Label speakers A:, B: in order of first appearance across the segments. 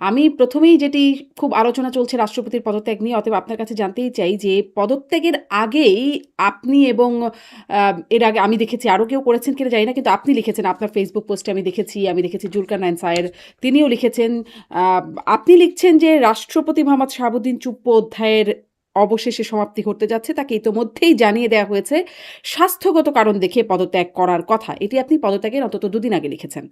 A: আমি প্রথমেই যেটি খুব আলোচনা চলছে রাষ্ট্রপতির পদত্যাগ নিয়ে, অতএব আপনার কাছে জানতেই চাই যে পদত্যাগের আগেই আপনি এবং এর আগে আমি দেখেছি আরও কেউ করেছেন কিনা জানি না, কিন্তু আপনি লিখেছেন আপনার ফেসবুক পোস্টে, আমি দেখেছি জুলকারনাইন স্যার তিনিও লিখেছেন। আহ, আপনি লিখছেন যে রাষ্ট্রপতি মোহাম্মদ শাহাবুদ্দিন চুপ্পু অধ্যায়ের অবশেষে সমাপ্তি ঘটতে যাচ্ছে, তাকে ইতোমধ্যেই জানিয়ে দেওয়া হয়েছে স্বাস্থ্যগত কারণ দেখে পদত্যাগ করার কথা। এটি আপনি পদত্যাগের অন্তত দুদিন আগে লিখেছেন।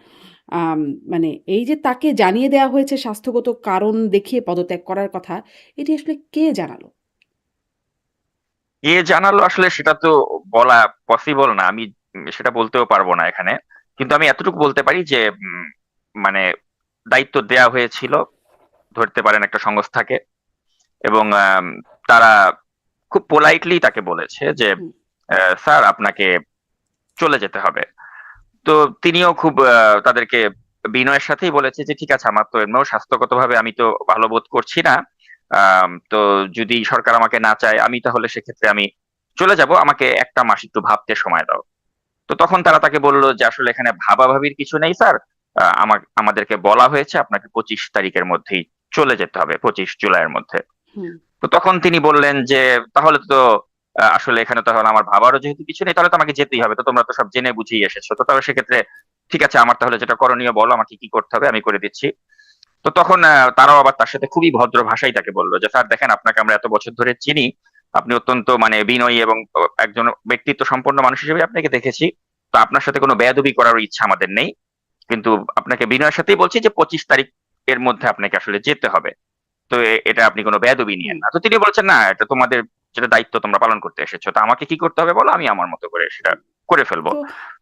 A: আম মানে এই যে তাকে জানিয়ে দেওয়া হয়েছে স্বাস্থ্যগত কারণ দেখিয়ে পদত্যাগ করার কথা, এটি আসলে কে জানালো?
B: কে জানালো আসলে সেটা তো বলা পসিবল না। আমি সেটা বলতেও পারবো না এখানে। কিন্তু আমি এতটুকু বলতে পারি যে মানে দায়িত্ব দেয়া হয়েছিল, ধরতে পারেন একটা সংস্থাকে। এবং তারা খুব পোলাইটলি তাকে বলেছে যে
A: হুম,
B: স্যার আপনাকে চলে যেতে হবে। তো তিনিও খুব তাদেরকে বিনয়ের সাথেই বলেছে যে ঠিক আছে, আমার তো এমনিও স্বাস্থ্যগতভাবে আমি তো ভালো বোধ করছি না। তো যদি সরকার আমাকে না চায়, আমি তাহলে সেক্ষেত্রে আমি চলে যাব, আমাকে একটা মাস একটু ভাবতে সময় দাও। তো তখন তারা তাকে বললো যে আসলে এখানে ভাবাভাবির কিছু নেই স্যার। আমাদেরকে বলা হয়েছে আপনাকে 25 তারিখের মধ্যেই চলে যেতে হবে, 25 জুলাইয়ের মধ্যে।
A: হুম।
B: তো তখন তিনি বললেন যে তাহলে তো আসলে এখানে তাহলে আমার ভাবারও যেহেতু কিছু নেই, তাহলে তো আমাকে যেতেই হবে। তো তোমরা তো সব জেনে বুঝেই এসেছো, তো তাহলে সেক্ষেত্রে ঠিক আছে, আমার তাহলে যেটা করণীয় বলো, আমাকে কি করতে হবে আমি করে দিচ্ছি। তো তখন তারাও আবার তার সাথে খুবই ভদ্র ভাষায় তাকে বললো যে স্যার দেখেন, আপনাকে আমরা এত বছর ধরে চিনি, আপনি অত্যন্ত মানে বিনয়ী এবং একজন ব্যক্তিত্ব সম্পন্ন মানুষ হিসেবে আপনাকে দেখেছি। তো আপনার সাথে কোনো বেয়াদবি করার ইচ্ছা আমাদের নেই, কিন্তু আপনাকে বিনয়ের সাথেই বলছি যে 25 তারিখ এর মধ্যে আপনাকে আসলে যেতে হবে। তো এটা আপনি কোনো বেয়াদবি নিয়েন
A: হুম।
B: না। তো তিনি বলছেন না, এটা তোমাদের যেটা দায়িত্ব তোমরা পালন করতে এসেছো, তো আমাকে কি করতে হবে বলো, আমি আমার মতো করে সেটা করে ফেলবো।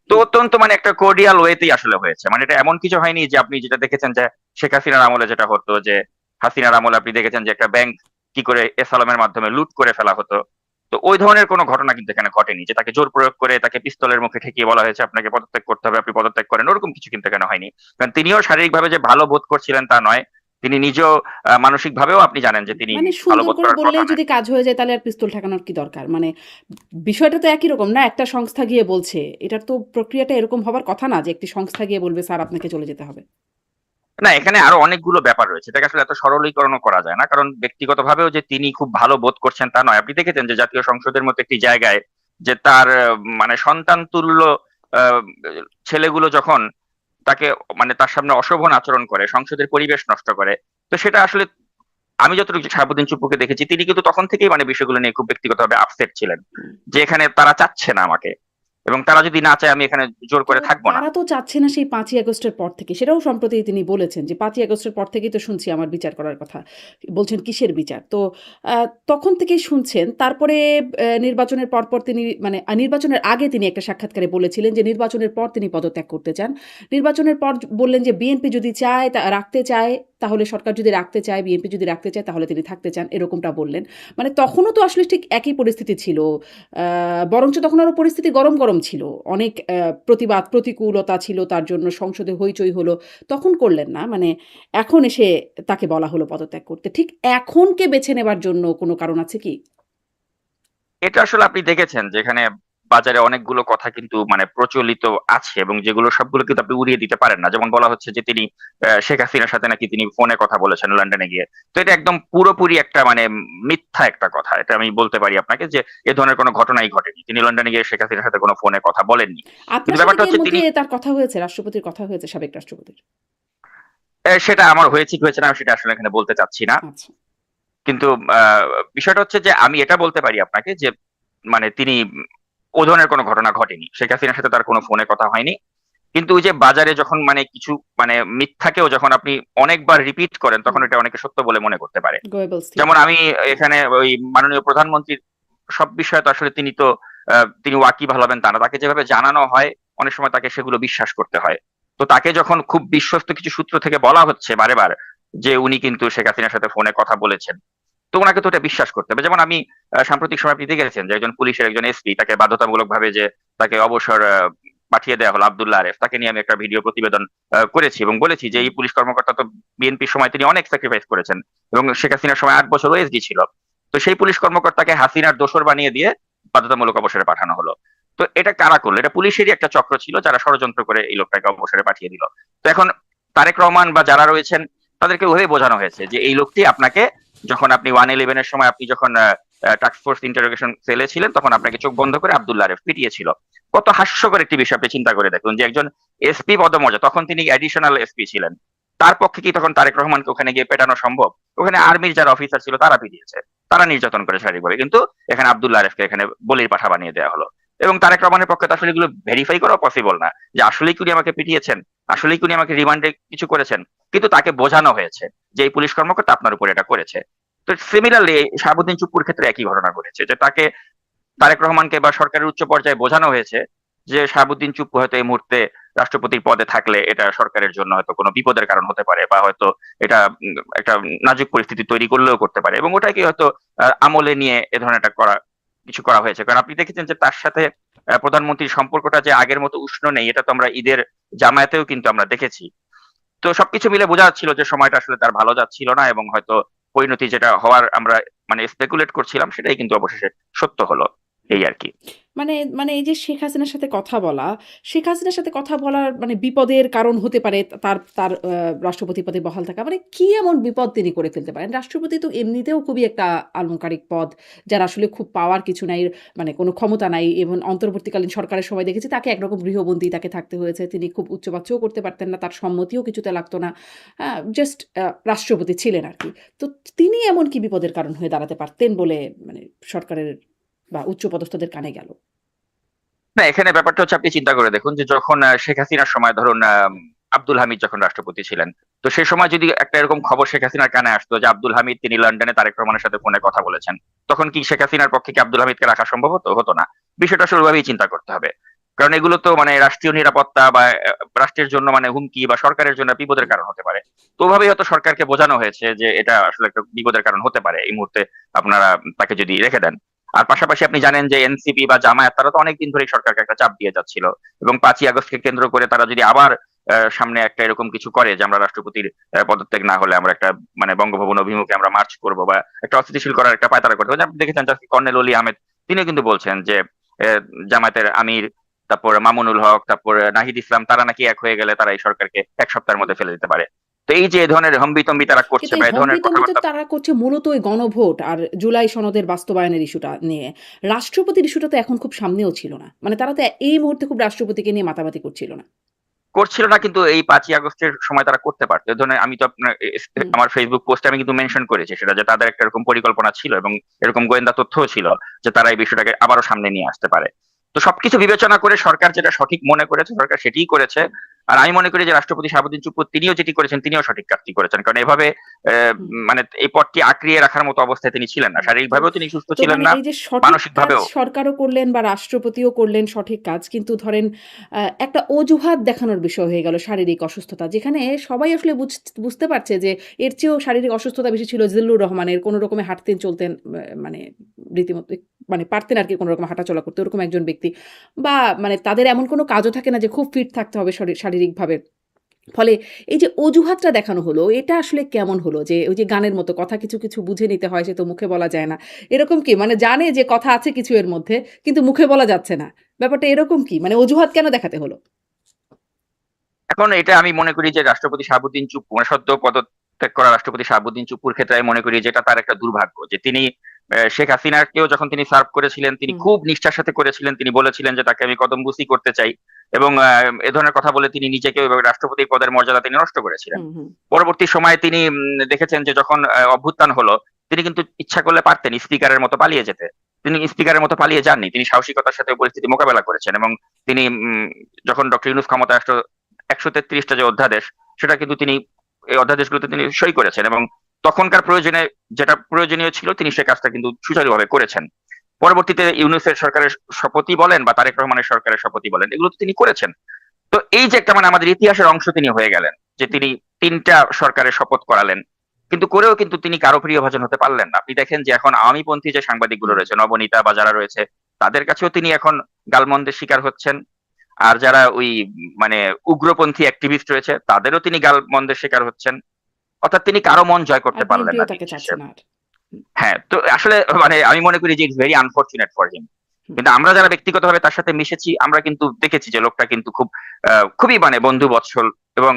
A: তো
B: তো অত্যন্ত মানে একটা কোর্ডিয়াল ওয়েতেই আসলে হয়েছে। মানে এটা এমন কিছু হয়নি যে আপনি যেটা দেখেছেন যে শেখ হাসিনার আমলে যেটা হতো, যে হাসিনার আমলে আপনি দেখেছেন যে একটা ব্যাংক কি করে এসালামের মাধ্যমে লুট করে ফেলা হতো। তো ওই ধরনের কোনো ঘটনা কিন্তু এখানে ঘটেনি যে তাকে জোর প্রয়োগ করে তাকে পিস্তলের মুখে ঠেকিয়ে বলা হয়েছে আপনাকে পদত্যাগ করতে হবে, আপনি পদত্যাগ করেন, ওরকম কিছু কিন্তু এখানে হয়নি। কারণ তিনিও শারীরিকভাবে যে ভালো বোধ করছিলেন তা নয়, তিনি নিজেও মানসিক ভাবেও আপনি জানেন যে তিনি
A: মানে
B: ভালো
A: সুন্দর
B: বোধ
A: করে
B: করার কথা
A: বললেই
B: নয়।
A: যদি কাজ হয়ে যায় তাহলে আর পিস্তল ঠেকানোর কি দরকার? মানে বিষয়টা তো একই রকম না? একটা সংস্থা গিয়ে বলছে। এটার তো প্রক্রিয়াটা এরকম হবার কথা না যে একটি সংস্থা গিয়ে বলবে স্যার আপনাকে চলে যেতে হবে।
B: না, এখানে আরো অনেকগুলো ব্যাপার রয়েছে, এটাকে আসলে এত সরলীকরণও করা যায় না। কারণ ব্যক্তিগতভাবেও যে তিনি খুব ভালো বোধ করছেন তা নয়। আপনি দেখেছেন যে জাতীয় সংসদের মতো একটি জায়গায় যে তার মানে সন্তান তুল্য আহ, ছেলেগুলো যখন তাকে মানে তার সামনে অশোভন আচরণ করে, সংসদের পরিবেশ নষ্ট করে, তো সেটা আসলে আমি যতটুকু শাহাবুদ্দিন চুপ্পুকে দেখেছি, তিনি কিন্তু তখন থেকেই মানে বিষয়গুলো নিয়ে খুব ব্যক্তিগতভাবে আপসেট ছিলেন,
A: হুম।
B: যে এখানে তারা চাচ্ছে না আমাকে, এবং তারা যদি না চায় আমি এখানে জোর
A: তো
B: করে থাকবো না।
A: তারা তো চাচ্ছে না সেই ৫ই আগস্টের পর থেকে। সেটাও সম্প্রতি তিনি বলেছেন যে ৫ই আগস্টের পর থেকেই তো শুনছি আমার বিচার করার কথা। বলছেন কিসের বিচার? তো আ তখন থেকেই শুনছেন। তারপরে নির্বাচনের পরপর তিনি মানে নির্বাচনের আগে তিনি একটা সাক্ষাৎকারে বলেছিলেন যে নির্বাচনের পর তিনি পদত্যাগ করতে চান। নির্বাচনের পর বললেন যে বিএনপি যদি চায় রাখতে চায়, তাহলে সরকার যদি রাখতে চায়, বিএনপি যদি রাখতে চায় তাহলে তিনি থাকতে চান। এরকমটা বললেন। মানে তখনও তো আসলে ঠিক একই পরিস্থিতি ছিল। আ বরঞ্চ তখন আরো পরিস্থিতি গরম, গরম ছিল। অনেক প্রতিবাদ, প্রতিকূলতা ছিল তার জন্য, সংসদে হইচই হলো। তখন করলেন না। মানে এখন এসে তাকে বলা হলো পদত্যাগ করতে। ঠিক এখনকে বেছে নেবার জন্য কোনো কারণ আছে কি?
B: এটা আসলে আপনি দেখেছেন যে এখানে বাজারে অনেকগুলো কথা কিন্তু মানে প্রচলিত আছে, এবং যেগুলো সবগুলো কিন্তু আপনি উড়িয়ে দিতে পারেন না। যেমন বলা হচ্ছে যে তিনি শেখ হাসিনার সাথে নাকি তিনি ফোনে কথা বলেছেন লন্ডনে গিয়ে। তো এটা একদম পুরোপুরি একটা মানে মিথ্যা একটা কথা। এটা আমি বলতে পারি আপনাকে যে এ ধরনের কোনো ঘটনাই ঘটেনি, তিনি লন্ডনে গিয়ে শেখ হাসিনার সাথে কোনো ফোনে কথা বলেননি। কিন্তু
A: আপনার সাথে
B: ব্যাপারটা
A: কি এর
B: হচ্ছে তিনি
A: মধ্যে তার কথা হয়েছে? রাষ্ট্রপতির কথা হয়েছে, সাবেক রাষ্ট্রপতির?
B: সেটা আমার হয়েছে কি হয়েছে না আমি সেটা আসলে এখানে বলতে চাচ্ছি না।
A: আচ্ছা।
B: কিন্তু বিষয়টা হচ্ছে যে আমি এটা বলতে পারি আপনাকে যে মানে তিনি ও ধরনের কোনো ঘটনা ঘটেনি, শেখ হাসিনার সাথে তার কোনো ফোনে কথা হয়নি। কিন্তু ওই যে বাজারে যখন মানে কিছু মানে মিথ্যাকেও যখন আপনি অনেকবার রিপিট করেন, তখন
A: হুম।
B: এটা অনেকে সত্য বলে মনে করতে পারে।
A: গোয়েবলস
B: যেমন
A: থিওরি।
B: আমি এখানে ওই মাননীয় প্রধানমন্ত্রীর সব বিষয়ে তো আসলে তিনি তো তিনি ওয়াকিবহাল হবেন তা না, তাকে যেভাবে জানানো হয় অনেক সময় তাকে সেগুলো বিশ্বাস করতে হয়। তো তাকে যখন খুব বিশ্বস্ত কিছু সূত্র থেকে বলা হচ্ছে বারে বার যে উনি কিন্তু শেখ হাসিনার সাথে ফোনে কথা বলেছেন, তো ওনাকে তো ওটা বিশ্বাস করতে হবে। যেমন আমি সাম্প্রতিক সময় আপনি দেখেছেন যে একজন পুলিশের একজন এসপি, তাকে বাধ্যতামূলক ভাবে যে তাকে অবসর পাঠিয়ে দেওয়া হলো, আব্দুল্লাহ আরেফ, তাকে নিয়ে আমি একটা ভিডিও প্রতিবেদন করেছি এবং বলেছি যে
A: হুম।
B: এই পুলিশ কর্মকর্তা তো বিএনপির সময় তিনি অনেক স্যাক্রিফাইস করেছেন, এবং শেখ হাসিনার সময় 8 বছর ওএসডি ছিল। তো সেই পুলিশ কর্মকর্তাকে হাসিনার দোসর বানিয়ে দিয়ে বাধ্যতামূলক অবসরে পাঠানো হলো। তো এটা কারা করলো? এটা পুলিশেরই একটা চক্র ছিল, যারা ষড়যন্ত্র করে এই লোকটাকে অবসরে পাঠিয়ে দিল। তো এখন তারেক রহমান বা যারা রয়েছেন তাদেরকে ওভাবে বোঝানো হয়েছে যে এই লোকটি আপনাকে, যখন আপনি 111 এর সময় আপনি যখন টাস্ক ফোর্স ইন্টারোগেশন সেলে ছিলেন, তখন আপনাকে চোখ বন্ধ করে আব্দুল্লাহ আরেফ পিটিয়েছিল। কত হাস্যকর একটি বিষয় আপনি চিন্তা করে দেখুন, যে একজন এসপি পদমর্যাদা, তখন তিনি অ্যাডিশনাল এসপি ছিলেন, তার পক্ষে কি তখন তারেক রহমানকে ওখানে গিয়ে পেটানো সম্ভব? ওখানে আর্মির যারা অফিসার ছিল তারা পিটিয়েছে, তারা নির্যাতন করে শারীরিকভাবে, কিন্তু এখানে আব্দুল্লাহ আরেফকে এখানে বলির পাঠা বানিয়ে দেওয়া হলো। এবং তারেক রহমানের পক্ষে তো আসলে এগুলো ভেরিফাই করা পসিবল না, যে আসলেই কি উনি আমাকে পিটিয়েছেন, আসলেই কি উনি আমাকে রিমান্ডে কিছু করেছেন। কিন্তু তাকে বোঝানো হয়েছে যে এই পুলিশ কর্মকর্তা আপনার উপর এটা করেছে। তো সিমিলারলি শাহাবুদ্দিন চুপ্পুর ক্ষেত্রে একই ঘটনা ঘটেছে, যে তাকে, তারেক রহমানকে বা সরকারের উচ্চ পর্যায়ে বোঝানো হয়েছে যে শাহাবুদ্দিন চুপ্পু হয়তো এই মুহূর্তে রাষ্ট্রপতির পদে থাকলে এটা সরকারের জন্য হয়তো কোনো বিপদের কারণ হতে পারে, বা হয়তো এটা একটা নাজুক পরিস্থিতি তৈরি করলেও করতে পারে, এবং ওটাকে হয়তো আমলে নিয়ে এ ধরনের একটা কিছু করা হয়েছে। কারণ আপনি দেখেছেন যে তার সাথে প্রধানমন্ত্রীর সম্পর্কটা যে আগের মতো উষ্ণ নেই, এটা তো আমরা ঈদের জামায়াতেও কিন্তু আমরা দেখেছি। তো সবকিছু মিলে বোঝা যাচ্ছিল যে সময়টা আসলে তার ভালো যাচ্ছিল না, এবং হয়তো পরিণতি যেটা হওয়ার আমরা মানে স্পেকুলেট করছিলাম সেটাই কিন্তু অবশেষে সত্য হলো, এই আর কি।
A: মানে মানে এই যে শেখ হাসিনার সাথে কথা বলা, শেখ হাসিনার সাথে কথা বলার মানে বিপদের কারণ হতে পারে তার তার রাষ্ট্রপতি পদে বহাল থাকা। মানে কি এমন বিপদ তিনি করে ফেলতে পারেন? রাষ্ট্রপতি তো এমনিতেও খুবই একটা আলংকারিক পদ, যার আসলে খুব পাওয়ার কিছু নাই, মানে কোনো ক্ষমতা নাই। এবং অন্তর্বর্তীকালীন সরকারের সময় দেখেছি তাকে একরকম গৃহবন্দী তাকে থাকতে হয়েছে। তিনি খুব উচ্চবাচ্যও করতে পারতেন না, তার সম্মতিও কিছুতে লাগতো না। জাস্ট রাষ্ট্রপতি ছিলেন আর কি। তো তিনি এমন কি বিপদের কারণ হয়ে দাঁড়াতে পারতেন বলে মানে সরকারের বা উচ্চপদস্থদের কানে গেল?
B: না, এখানে ব্যাপারটা হচ্ছে আপনি চিন্তা করে দেখুন, যে যখন শেখ হাসিনার সময় ধরুন আব্দুল হামিদ যখন রাষ্ট্রপতি ছিলেন, তো সেই সময় যদি একটা এরকম খবর শেখ হাসিনার কানে আসতো যে আব্দুল হামিদ তিনি লন্ডনে তারেক রহমানের সাথে ফোনে কথা বলেছেন, তখন কি শেখ হাসিনার পক্ষে কি আব্দুল হামিদকে রাখা সম্ভব হতো? হতো না। বিষয়টা আসলে ওইভাবেই চিন্তা করতে হবে। কারণ এগুলো তো মানে রাষ্ট্রীয় নিরাপত্তা বা রাষ্ট্রের জন্য মানে হুমকি, বা সরকারের জন্য বিপদের কারণ হতে পারে। তো ওভাবেই হয়তো সরকারকে বোঝানো হয়েছে যে এটা আসলে একটা বিপদের কারণ হতে পারে এই মুহূর্তে, আপনারা তাকে যদি রেখে দেন। আর পাশাপাশি আপনি জানেন যে এনসিপি বা জামায়াত তারা তো অনেকদিন ধরে সরকারকে একটা চাপ দিয়ে যাচ্ছিল, এবং 5ই আগস্টকে কেন্দ্র করে তারা যদি আবার সামনে একটা এরকম কিছু করে যে আমরা রাষ্ট্রপতির পদত্যাগ না হলে আমরা একটা মানে বঙ্গভবন অভিমুখে আমরা মার্চ করব, বা একটা অস্থিতিশীল করার একটা পায়তারা করতে হবে। আপনি দেখেছেন যে কর্নেল অলি আহমেদ তিনিও কিন্তু বলছেন যে আহ, জামায়াতের আমির, তারপর মামুনুল হক, তারপর নাহিদ ইসলাম, তারা নাকি এক হয়ে গেলে তারা এই সরকারকে এক সপ্তাহের মধ্যে ফেলে দিতে পারে। তো এই যে এই ধরনের হম্বিতম্বি তারা করছে
A: কিন্তু
B: বা
A: এই
B: এই ধরনের
A: হম্বিতম্বি তো
B: কথাবার্তা,
A: তারা করছে মূলত ওই গণভোট আর জুলাই সনদের বাস্তবায়নের ইস্যুটা নিয়ে। রাষ্ট্রপতির ইস্যুটা তো এখন খুব সামনেও ছিল না। মানে তারা তো এই মুহূর্তে খুব রাষ্ট্রপতিকে নিয়ে মাতামাতি করছিল না।
B: করছিল না, কিন্তু এই 5ই আগস্টের সময় তারা করতে পারতো। এ ধরনের আমি তো আপনার
A: হুম।
B: আমার ফেসবুক পোস্টে আমি কিন্তু মেনশন করেছি সেটা, যে তাদের একটা এরকম পরিকল্পনা ছিল, এবং এরকম গোয়েন্দা তথ্যও ছিল যে তারা এই বিষয়টাকে আবারও সামনে নিয়ে আসতে পারে। তো সবকিছু বিবেচনা করে সরকার যেটা সঠিক মনে করেছে সরকার সেটিই করেছে। আর আমি মনে করি যে রাষ্ট্রপতি শাহাবুদ্দিন চুপ্পু তিনিও যেটি করেছেন তিনিও সঠিক কাজটি করেছেন, কারণ এভাবে
A: হুম।
B: মানে এই পদটি আঁকড়িয়ে রাখার মতো অবস্থায় তিনি ছিলেন না,
A: হুম। তো
B: শারীরিকভাবেও তিনি সুস্থ
A: তো
B: ছিলেন
A: মানে
B: না,
A: এই যে সঠিক
B: মানসিক
A: কাজ
B: ভাবেও।
A: সরকারও করলেন বা রাষ্ট্রপতিও করলেন সঠিক কাজ, কিন্তু ধরেন একটা অজুহাত দেখানোর বিষয় হয়ে গেল শারীরিক অসুস্থতা, যেখানে সবাই আসলে বুঝতে পারছে যে এর চেয়েও শারীরিক অসুস্থতা বেশি ছিল জিল্লুর রহমানের। কোনো রকমে হাঁটতেন চলতেন, মানে রীতিমতো মানে পারতেন আর কি কোনো রকম হাঁটাচলা করতে, ওরকম একজন ব্যক্তি। বা মানে তাদের এমন কোনো কাজও থাকে না যে খুব ফিট থাকতে হবে শারীরিকভাবে। ফলে এই যে অজুহাতটা দেখানো হলো, এটা আসলে কেমন হলো? যে ওই যে গানের মতো কথা কিছু, কিছু বুঝে নিতে হয়, সে তো মুখে বলা যায় না। এরকম কি? মানে জানে যে কথা আছে কিছু এর মধ্যে, কিন্তু মুখে বলা যাচ্ছে না। ব্যাপারটা এরকম কি? মানে অজুহাত কেন দেখাতে হলো?
B: এখন এটা আমি মনে করি যে রাষ্ট্রপতি শাহাবুদ্দিন চুপ্পু মানে সদ্য পদত্যাগ করা রাষ্ট্রপতি শাহাবুদ্দিন চুপ্পুর ক্ষেত্রে আমি মনে করি যে এটা তার একটা দুর্ভাগ্য, যে তিনি শেখ হাসিনাকেও যখন তিনি সার্ভ করেছিলেন তিনি
A: হুম,
B: খুব নিষ্ঠার সাথে করেছিলেন, তিনি বলেছিলেন যে তাকে আমি কদমবুসি করতে চাই, এবং এ ধরনের কথা বলে তিনি নিজেকে রাষ্ট্রপতি পদের মর্যাদা তিনি নষ্ট করেছিলেন।
A: হুম, হুম,
B: পরবর্তী সময়ে তিনি দেখেছেন যে যখন অভ্যুত্থান হলো, তিনি কিন্তু ইচ্ছা করলে পারতেন স্পিকারের মতো পালিয়ে যেতে। তিনি স্পিকারের মতো পালিয়ে যাননি, তিনি সাহসিকতার সাথে পরিস্থিতি মোকাবেলা করেছেন, এবং তিনি যখন ডক্টর ইউনূস ক্ষমতায় আসলো 133টা যে অধ্যাদেশ, সেটা কিন্তু তিনি এই অধ্যাদেশগুলোতে তিনি সই করেছেন, এবং তখনকার প্রয়োজনে যেটা প্রয়োজনীয় ছিল তিনি সে কাজটা কিন্তু সুচারুভাবে করেছেন। পরবর্তীতে ইউনূসের সরকারের শপথই বলেন বা তারেক রহমানের সরকারের শপথই বলেন, এগুলো তো তিনি করেছেন। তো এই যে একটা মানে আমাদের ইতিহাসের অংশ তিনি হয়ে গেলেন, যে তিনি 3টা সরকারের শপথ করালেন, কিন্তু করেও কিন্তু তিনি কারো প্রিয়ভাজন হতে পারলেন না। আপনি দেখেন যে এখন আওয়ামীপন্থী যে সাংবাদিকগুলো
A: হুম।
B: রয়েছে, নবনীতা বা যারা রয়েছে, তাদের কাছেও তিনি এখন গালমন্দের শিকার হচ্ছেন। আর যারা ওই মানে উগ্রপন্থী অ্যাক্টিভিস্ট রয়েছে তাদেরও তিনি গালমন্দের শিকার হচ্ছেন। অর্থাৎ তিনি কারো মন জয়
A: আর
B: করতে পারলেন
A: বিএনপিও
B: না দিন
A: তাকে
B: শেষে।
A: চাচ্ছে না আর।
B: হ্যাঁ, তো আসলে মানে আমি মনে করি যে it's very unfortunate for him.
A: হুম,
B: কিন্তু আমরা যারা ব্যক্তিগতভাবে তার সাথে মিশেছি আমরা কিন্তু দেখেছি যে লোকটা কিন্তু খুবই মানে বন্ধু বৎসল, এবং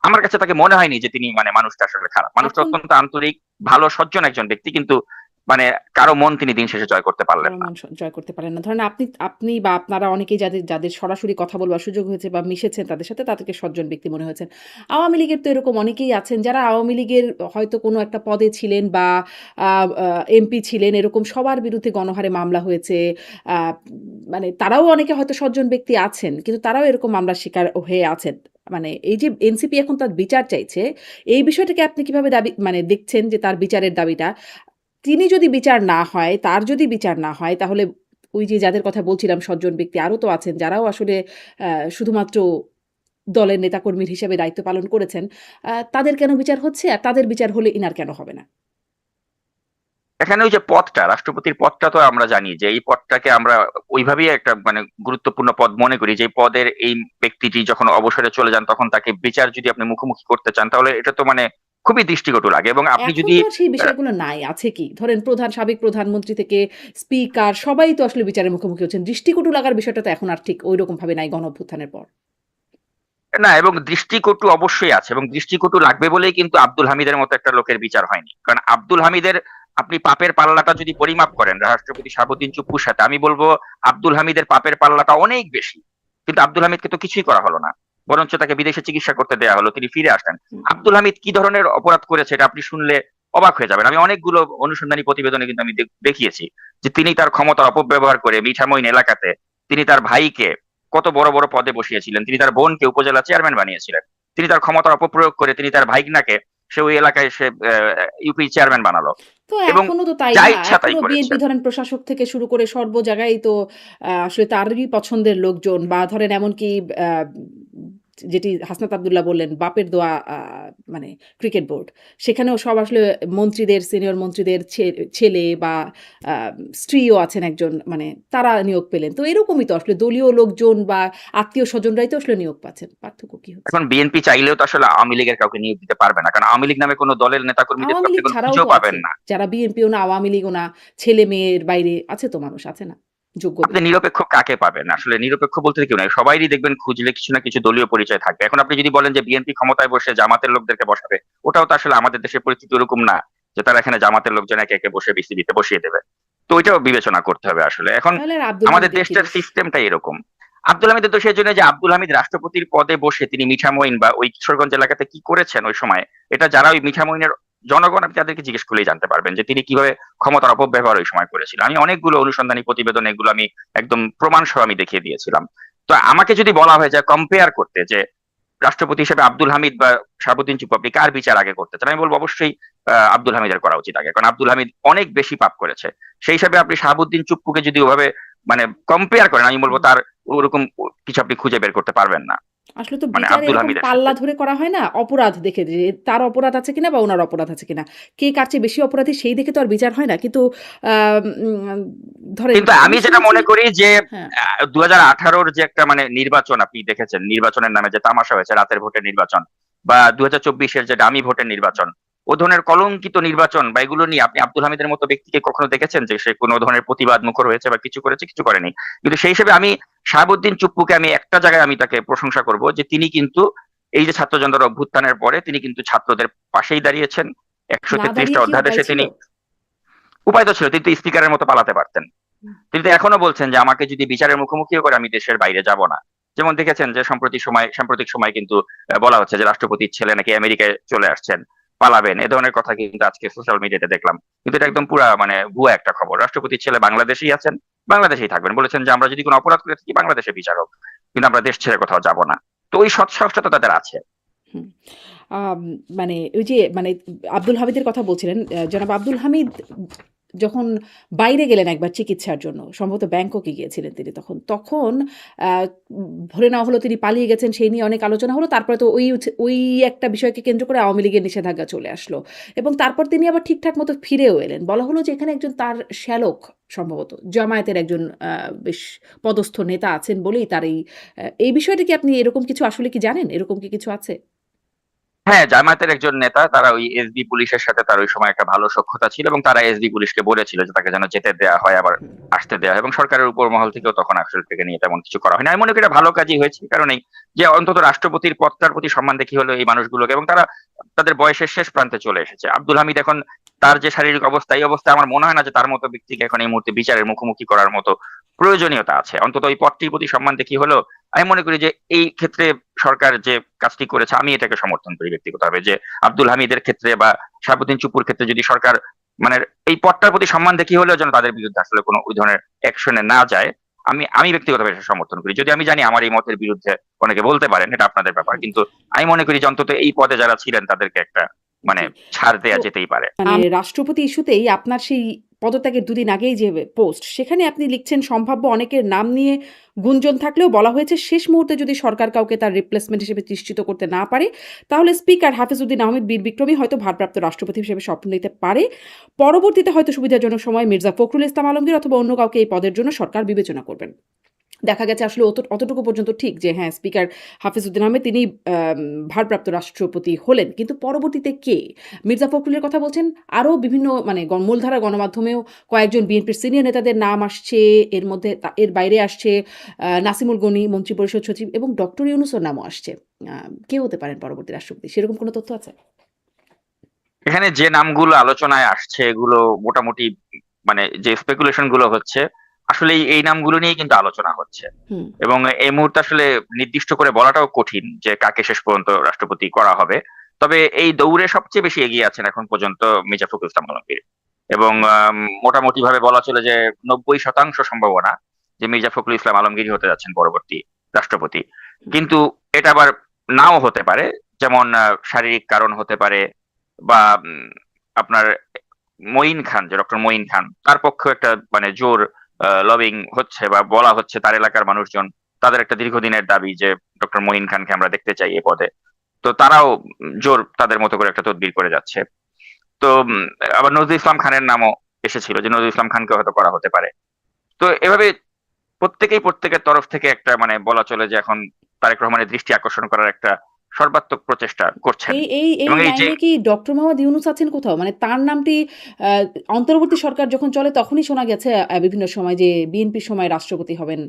B: আমার কাছে তাকে মনে হয়নি যে তিনি মানে মানুষটা আসলে খারাপ। মানুষটা
A: এখন
B: অত্যন্ত আন্তরিক, ভালো সজ্জন একজন ব্যক্তি। কিন্তু মানে কারো মন তিনি দিন শেষে জয় করতে পারলেন
A: কারো
B: না।
A: মন জয় করতে পারেন না। ধরেন আপনি আপনি বা আপনারা অনেকেই যাদের সরাসরি কথা বলবার সুযোগ হয়েছে বা মিশেছেন তাদের সাথে, তাদেরকে সজ্জন ব্যক্তি মনে হয়েছেন। আওয়ামী লীগের তো এরকম অনেকেই আছেন যারা আওয়ামী লীগের হয়তো কোনো একটা পদে ছিলেন বা আ আ এমপি ছিলেন, এরকম সবার বিরুদ্ধে গণহারে মামলা হয়েছে। আ মানে তারাও অনেকে হয়তো সজ্জন ব্যক্তি আছেন। কিন্তু তারাও এরকম মামলার শিকার হয়ে আছেন। মানে এই যে এনসিপি এখন তার বিচার চাইছে, এই বিষয়টাকে আপনি কিভাবে মানে দেখছেন যে তার বিচারের দাবিটা? তিনি যদি বিচার না হয়, তার যদি বিচার না হয়, তাহলে ওই যে যাদের কথা বলছিলাম সজ্জন ব্যক্তি আরও তো আছেন যারাও আসলে শুধুমাত্র দলের নেতাকর্মীর হিসেবে দায়িত্ব পালন করেছেন। তাদের কেন বিচার হচ্ছে? আর তাদের বিচার হলে ইনার কেন হবে না?
B: এখানে ওই যে পদটা, রাষ্ট্রপতির পদটা তো আমরা জানি যে এই পদটাকে আমরা ওইভাবেই একটা মানে গুরুত্বপূর্ণ পদ মনে করি, যে এই পদের এই ব্যক্তিটি যখন অবসরে চলে যান তখন তাকে বিচার যদি আপনি মুখোমুখি করতে চান তাহলে এটা তো মানে খুবই দৃষ্টিকটু লাগে। এবং আপনি
A: এখন
B: যদি
A: তো আর সেই বিষয়গুলো নাই। আছে কি? ধরেন সাবেক প্রধানমন্ত্রী থেকে স্পিকার সবাই তো আসলে বিচারের মুখোমুখি হচ্ছেন। দৃষ্টিকটু লাগার বিষয়টা তো এখন আর ঠিক ঐরকমভাবে নাই গণঅভ্যুত্থানের পর।
B: না, এবং দৃষ্টিকটু অবশ্যই আছে, এবং দৃষ্টিকটু লাগবে বলেই কিন্তু আব্দুল হামিদের মতো একটা লোকের বিচার হয়নি। কারণ আব্দুল হামিদের আপনি পাপের পাল্লাটা যদি পরিমাপ করেন রাষ্ট্রপতি শাহাবুদ্দিন চুপ্পুর সাথে, আমি বলবো আব্দুল হামিদের পাপের পাল্লাটা অনেক বেশি। কিন্তু আব্দুল হামিদকে তো কিছুই করা হলো না, বরঞ্চ তাকে বিদেশে চিকিৎসা করতে দেওয়া হলো, তিনি ফিরে আসলেন।
A: হুম, হুম।
B: আব্দুল হামিদ কি ধরনের অপরাধ করেছে এটা আপনি শুনলে অবাক হয়ে যাবেন। আমি অনেকগুলো অনুসন্ধানী প্রতিবেদনে কিন্তু আমি দেখিয়েছি যে তিনি তার ক্ষমতার অপব্যবহার করে মিঠামইন এলাকাতে তিনি তার ভাইকে কত বড় বড় পদে বসিয়েছিলেন, তিনি তার বোনকে উপজেলা চেয়ারম্যান বানিয়েছিলেন, তিনি তার ক্ষমতার অপপ্রয়োগ করে তিনি তার ভাইগনাকে সে ওই এলাকায় সে ইউপি চেয়ারম্যান বানালো
A: তো
B: এবং
A: এখনো তো তাই
B: যা
A: না।
B: ইচ্ছা তাই
A: এখনো বিএনপি
B: করেছেন।
A: ধরেন প্রশাসক থেকে শুরু করে সর্ব জায়গায় তো আসলে তারই পছন্দের লোকজন বা ধরেন এমনকি আ যেটি হাসনাত আব্দুল্লাহ বললেন, বাপের দোয়া মানে ক্রিকেট বোর্ড। সেখানেও সব আসলে মন্ত্রীদের, সিনিয়র মন্ত্রীদের ছেলে বা আ স্ত্রীও আছেন একজন, মানে তারা নিয়োগ পেলেন। তো এরকমই তো আসলে দলীয় লোকজন বা আত্মীয়-স্বজনরাই তো আসলে নিয়োগ পাচ্ছেন। পার্থক্য কি হচ্ছে?
B: এখন বিএনপি চাইলেও তো আসলে আওয়ামী লীগের কাউকে নিয়োগ দিতে পারবে না, কারণ আওয়ামী লীগ নামে কোনো দলের নেতাকর্মীদের তো
A: আওয়ামী
B: আপনি
A: লীগ
B: কোনো
A: ছাড়াও তো
B: খুঁজেও পাবেন
A: আছে।
B: না।
A: যারা বিএনপিও না, আওয়ামী লীগও না, ছেলে-মেয়ের বাইরে আছে তো মানুষ, আছে না? যোগ্য
B: আপনি
A: ব্যক্তি।
B: নিরপেক্ষ কাকে পাবেন? আসলে নিরপেক্ষ বলতে কেউ নাই। সবাইরই দেখবেন খুঁজলে কিছু না কিছু দলীয় পরিচয় থাকবে। এখন আপনি যদি বলেন যে বিএনপি ক্ষমতায় বসে জামাতের লোকদেরকে বসাবে, ওটাও তো আসলে আমাদের দেশের পরিস্থিতি ওরকম না যে তারা এখানে জামাতের লোকজন একে একে বসে বিসিবিতে বসিয়ে দেবে। তো ওইটাও বিবেচনা করতে হবে আসলে। এখন
A: তাহলে আর আব্দুল
B: আমাদের
A: হামিদের কি
B: দেশটার
A: দোষ?
B: সিস্টেমটাই এরকম। আব্দুল হামিদের দোষের জন্য যে আব্দুল হামিদ রাষ্ট্রপতির পদে বসে তিনি মিঠামইন বা ওই কিশোরগঞ্জ এলাকাতে কি করেছেন ওই সময়, এটা যারা ওই মিঠামইনের জনগণ আপনি তাদেরকে জিজ্ঞেস করলেই জানতে পারবেন যে তিনি কিভাবে ক্ষমতার অপব্যবহার ওই সময় করেছিলেন। আমি অনেকগুলো অনুসন্ধানী প্রতিবেদন এগুলো আমি একদম প্রমাণ সহ আমি দেখিয়ে দিয়েছিলাম। তো আমাকে যদি বলা হয় যে কম্পেয়ার করতে যে রাষ্ট্রপতি হিসেবে আব্দুল হামিদ বা শাহাবুদ্দিন চুপ্পু আপনি কার বিচার আগে করতে চান, আমি বলবো অবশ্যই আব্দুল হামিদের করা উচিত আগে, কারণ আব্দুল হামিদ অনেক বেশি পাপ করেছে। সেই হিসাবে আপনি শাহাবুদ্দিন চুপ্পুকে যদি ওভাবে মানে কম্পেয়ার করেন, আমি বলবো
A: হুম।
B: তার ওরকম কিছু আপনি খুঁজে বের করতে পারবেন না
A: আসলে তো
B: মানে
A: বিচার
B: আব্দুল
A: এরকম
B: হামিদের সাথে।
A: পাল্লা ধরে করা হয় না? অপরাধ দেখে যে তার অপরাধ আছে কিনা বা উনার অপরাধ আছে কিনা। কে কার চেয়ে বেশি অপরাধী সেই দেখে তো আর বিচার হয় না। কিন্তু আম উম ধরেন
B: কিন্তু আমি
A: আমি
B: যেটা
A: শুনেছি।
B: মনে করি যে
A: হ্যাঁ।
B: ২০১৮ যে একটা মানে নির্বাচন আপনি দেখেছেন, নির্বাচনের নামে যে তামাশা হয়েছে, রাতের ভোটের নির্বাচন, বা ২০২৪ যে ডামি ভোটের নির্বাচন, ও ধরনের কলঙ্কিত নির্বাচন বা এগুলো নিয়ে আপনি আব্দুল হামিদের মতো ব্যক্তিকে কখনো দেখেছেন যে সে কোনো ধরনের প্রতিবাদ মুখর হয়েছে বা কিছু করেছে? কিছু করেনি। কিন্তু সেই হিসেবে আমি শাহাবুদ্দিন চুপ্পুকে আমি একটা জায়গায় আমি তাকে প্রশংসা করব যে তিনি কিন্তু এই যে ছাত্র জনতার অভ্যুত্থানের পরে তিনি কিন্তু ছাত্রদের পাশেই দাঁড়িয়েছেন।
A: না
B: ১৩৩ টা
A: দাঁড়িয়ে কি উপায়
B: অধ্যাদেশে
A: ছিল?
B: তিনি উপায় তো ছিল, তিনি তো স্পিকারের মতো পালাতে পারতেন।
A: হুম।
B: তিনি তো এখনো বলছেন যে আমাকে যদি বিচারের মুখোমুখিও করে আমি দেশের বাইরে যাব না। যেমন দেখেছেন যে সাম্প্রতিক সময় কিন্তু বলা হচ্ছে যে রাষ্ট্রপতির ছেলে নাকি আমেরিকায় চলে আসছেন, পালাবেন। এ ধরনের কথা কিন্তু আজকে সোশ্যাল মিডিয়াতে দেখলাম। কিন্তু এটা একদম পুরা মানে ভুয়া একটা খবর। রাষ্ট্রপতির ছেলে বাংলাদেশেই আছেন, বাংলাদেশেই থাকবেন। বলেছেন যে আমরা যদি কোনো অপরাধ করে থাকি বাংলাদেশে বিচার হোক। কিন্তু আমরা দেশ ছেড়ে কোথাও যাব না। তো ওই সৎ সাহসটা তো তাদের আছে।
A: হুম। আম মানে ওই যে মানে আব্দুল হামিদের কথা বলছিলেন, জনাব আব্দুল হামিদ যখন বাইরে গেলেন একবার চিকিৎসার জন্য, সম্ভবত ব্যাংককে গিয়েছিলেন তিনি তখন। তখন আ ধরে নেওয়া হলো তিনি পালিয়ে গেছেন, সেই নিয়ে অনেক আলোচনা হলো। তারপরে তো ওই একটা বিষয়কে কেন্দ্র করে আওয়ামী লীগের নিষেধাজ্ঞা চলে আসলো। এবং তারপর তিনি আবার ঠিকঠাক মতো ফিরেও এলেন। বলা হলো যে এখানে একজন তার শ্যালক, সম্ভবত জামায়াতের একজন বেশ পদস্থ নেতা আছেন বলেই তার এই বিষয়টা কি আপনি এরকম কিছু আসলে কি জানেন? এরকম কি কিছু আছে?
B: হ্যাঁ, জামায়াতের একজন নেতা, তারা ওই এসবি পুলিশের সাথে তার ওই সময় একটা ভালো সখ্যতা ছিল এবং তারা এসবি পুলিশকে বলেছিল যে তাকে যেন যেতে দেয়া হয়, আবার
A: হুম।
B: আসতে দেয়া হয়, এবং সরকারের উপর মহল থেকেও তখন আসলে থেকে নিয়ে তেমন কিছু করা হয়নি। আমি মনে করি এটা ভালো কাজই হয়েছে, কারণেই যে অন্তত রাষ্ট্রপতির পদটার প্রতি সম্মান দেখি হলো এই মানুষগুলোকে, এবং তারা তাদের বয়সের শেষ প্রান্তে চলে এসেছে। আব্দুল হামিদ এখন তার যে শারীরিক অবস্থা, এই অবস্থায় আমার মনে হয় না যে তার মতো ব্যক্তিকে এখন এই মুহূর্তে বিচারের মুখোমুখি করার মতো প্রয়োজনীয়তা আছে। অন্তত ওই পদটির প্রতি সম্মান দেখি হলো আমি মনে করি যে এই ক্ষেত্রে সরকার যে কাজটি করেছে আমি এটাকে সমর্থন করি ব্যক্তিগতভাবে, যে আব্দুল হামিদের ক্ষেত্রে বা শাহাবুদ্দিন চুপুর ক্ষেত্রে যদি সরকার মানে এই পদটার প্রতি সম্মান দেখিয়ে হলেও যেন তাদের বিরুদ্ধে আসলে কোনো ওই ধরনের অ্যাকশনে না যায়, আমি ব্যক্তিগতভাবে এটা সমর্থন করি। যদি আমি জানি আমার এই মতের বিরুদ্ধে অনেকে বলতে পারেন, এটা আপনাদের ব্যাপার,
A: হুম।
B: কিন্তু আমি মনে করি যে অন্তত এই পদে যারা ছিলেন তাদেরকে একটা মানে
A: জি।
B: ছাড়
A: তো
B: দেয়া যেতেই পারে।
A: মানে রাষ্ট্রপতি ইস্যুতেই আপনার সেই পদত্যাগের দুদিন আগেই যে পোস্ট, সেখানে আপনি লিখছেন সম্ভাব্য অনেকের নাম নিয়ে গুঞ্জন থাকলেও বলা হয়েছে শেষ মুহূর্তে যদি সরকার কাউকে তার রিপ্লেসমেন্ট হিসেবে নিশ্চিত করতে না পারে, তাহলে স্পিকার হাফিজউদ্দিন আহমেদ বীর বিক্রমী হয়তো ভারপ্রাপ্ত রাষ্ট্রপতি হিসেবে শপথ নিতে পারে। পরবর্তীতে হয়তো সুবিধাজনক সময়ে মির্জা ফখরুল ইসলাম আলমগীর অথবা অন্য কাউকে এই পদের জন্য সরকার বিবেচনা করবেন। দেখা গেছে আসলে অতটুকু পর্যন্ত ঠিক যে হ্যাঁ, স্পিকার হাফিজউদ্দিন আহমেদ তিনি ভারপ্রাপ্ত রাষ্ট্রপতি হলেন। কিন্তু পরবর্তীতে কে? মির্জা ফখরুলের কথা বলছেন, আরও বিভিন্ন মানে মূলধারা গণমাধ্যমেও কয়েকজন বিএনপির সিনিয়র নেতাদের নাম আসছে। এর মধ্যে এর বাইরে আসছে নাসিমুল গনি, মন্ত্রিপরিষদ সচিব, এবং ডক্টর ইউনূসের নামও আসছে। কে হতে পারেন পরবর্তী রাষ্ট্রপতি? সেরকম কোনো তথ্য আছে?
B: এখানে যে নামগুলো আলোচনায় আসছে এগুলো মোটামুটি মানে যে স্পেকুলেশন গুলো হচ্ছে আসলে এই নামগুলো নিয়েই কিন্তু আলোচনা হচ্ছে,
A: হুম।
B: এবং এই মুহূর্তে আসলে নির্দিষ্ট করে বলাটাও কঠিন যে কাকে শেষ পর্যন্ত রাষ্ট্রপতি করা হবে। তবে এই দৌড়ে সবচেয়ে বেশি এগিয়ে আছেন এখন পর্যন্ত মির্জা ফখরুল ইসলাম আলমগীর, এবং মোটামুটি ভাবে বলা চলে যে 90% সম্ভাবনা যে মির্জা ফখরুল ইসলাম আলমগীর হতে যাচ্ছেন পরবর্তী রাষ্ট্রপতি।
A: হুম।
B: কিন্তু এটা আবার নাও হতে পারে, যেমন শারীরিক কারণ হতে পারে, বা আপনার মঈন খান, যে ডক্টর মঈন খান, তার পক্ষে একটা মানে জোর লবিং হচ্ছে বা বলা হচ্ছে, তার এলাকার মানুষজন তাদের একটা দীর্ঘদিনের দাবি যে ডক্টর মঈন খানকে আমরা দেখতে চাই এ পদে। তো তারাও জোর তাদের মতো করে একটা তদবির করে যাচ্ছে। তো আবার নজরুল ইসলাম খানের নামও এসেছিল যে নজরুল ইসলাম খানকে হয়তো করা হতে পারে। তো এভাবে প্রত্যেকেই প্রত্যেকের তরফ থেকে একটা মানে বলা চলে যে এখন তারেক রহমানের দৃষ্টি আকর্ষণ করার একটা সর্বাত্মক প্রচেষ্টা করছেন।
A: এই
B: এবং এই যে
A: লাইনে কি ডক্টর মোহাম্মদ ইউনূস আছেন কোথাও? মানে তার নামটি আ অন্তর্বর্তী সরকার যখন চলে তখনই শোনা গেছে বিভিন্ন সময় যে বিএনপির সময় রাষ্ট্রপতি হবেন,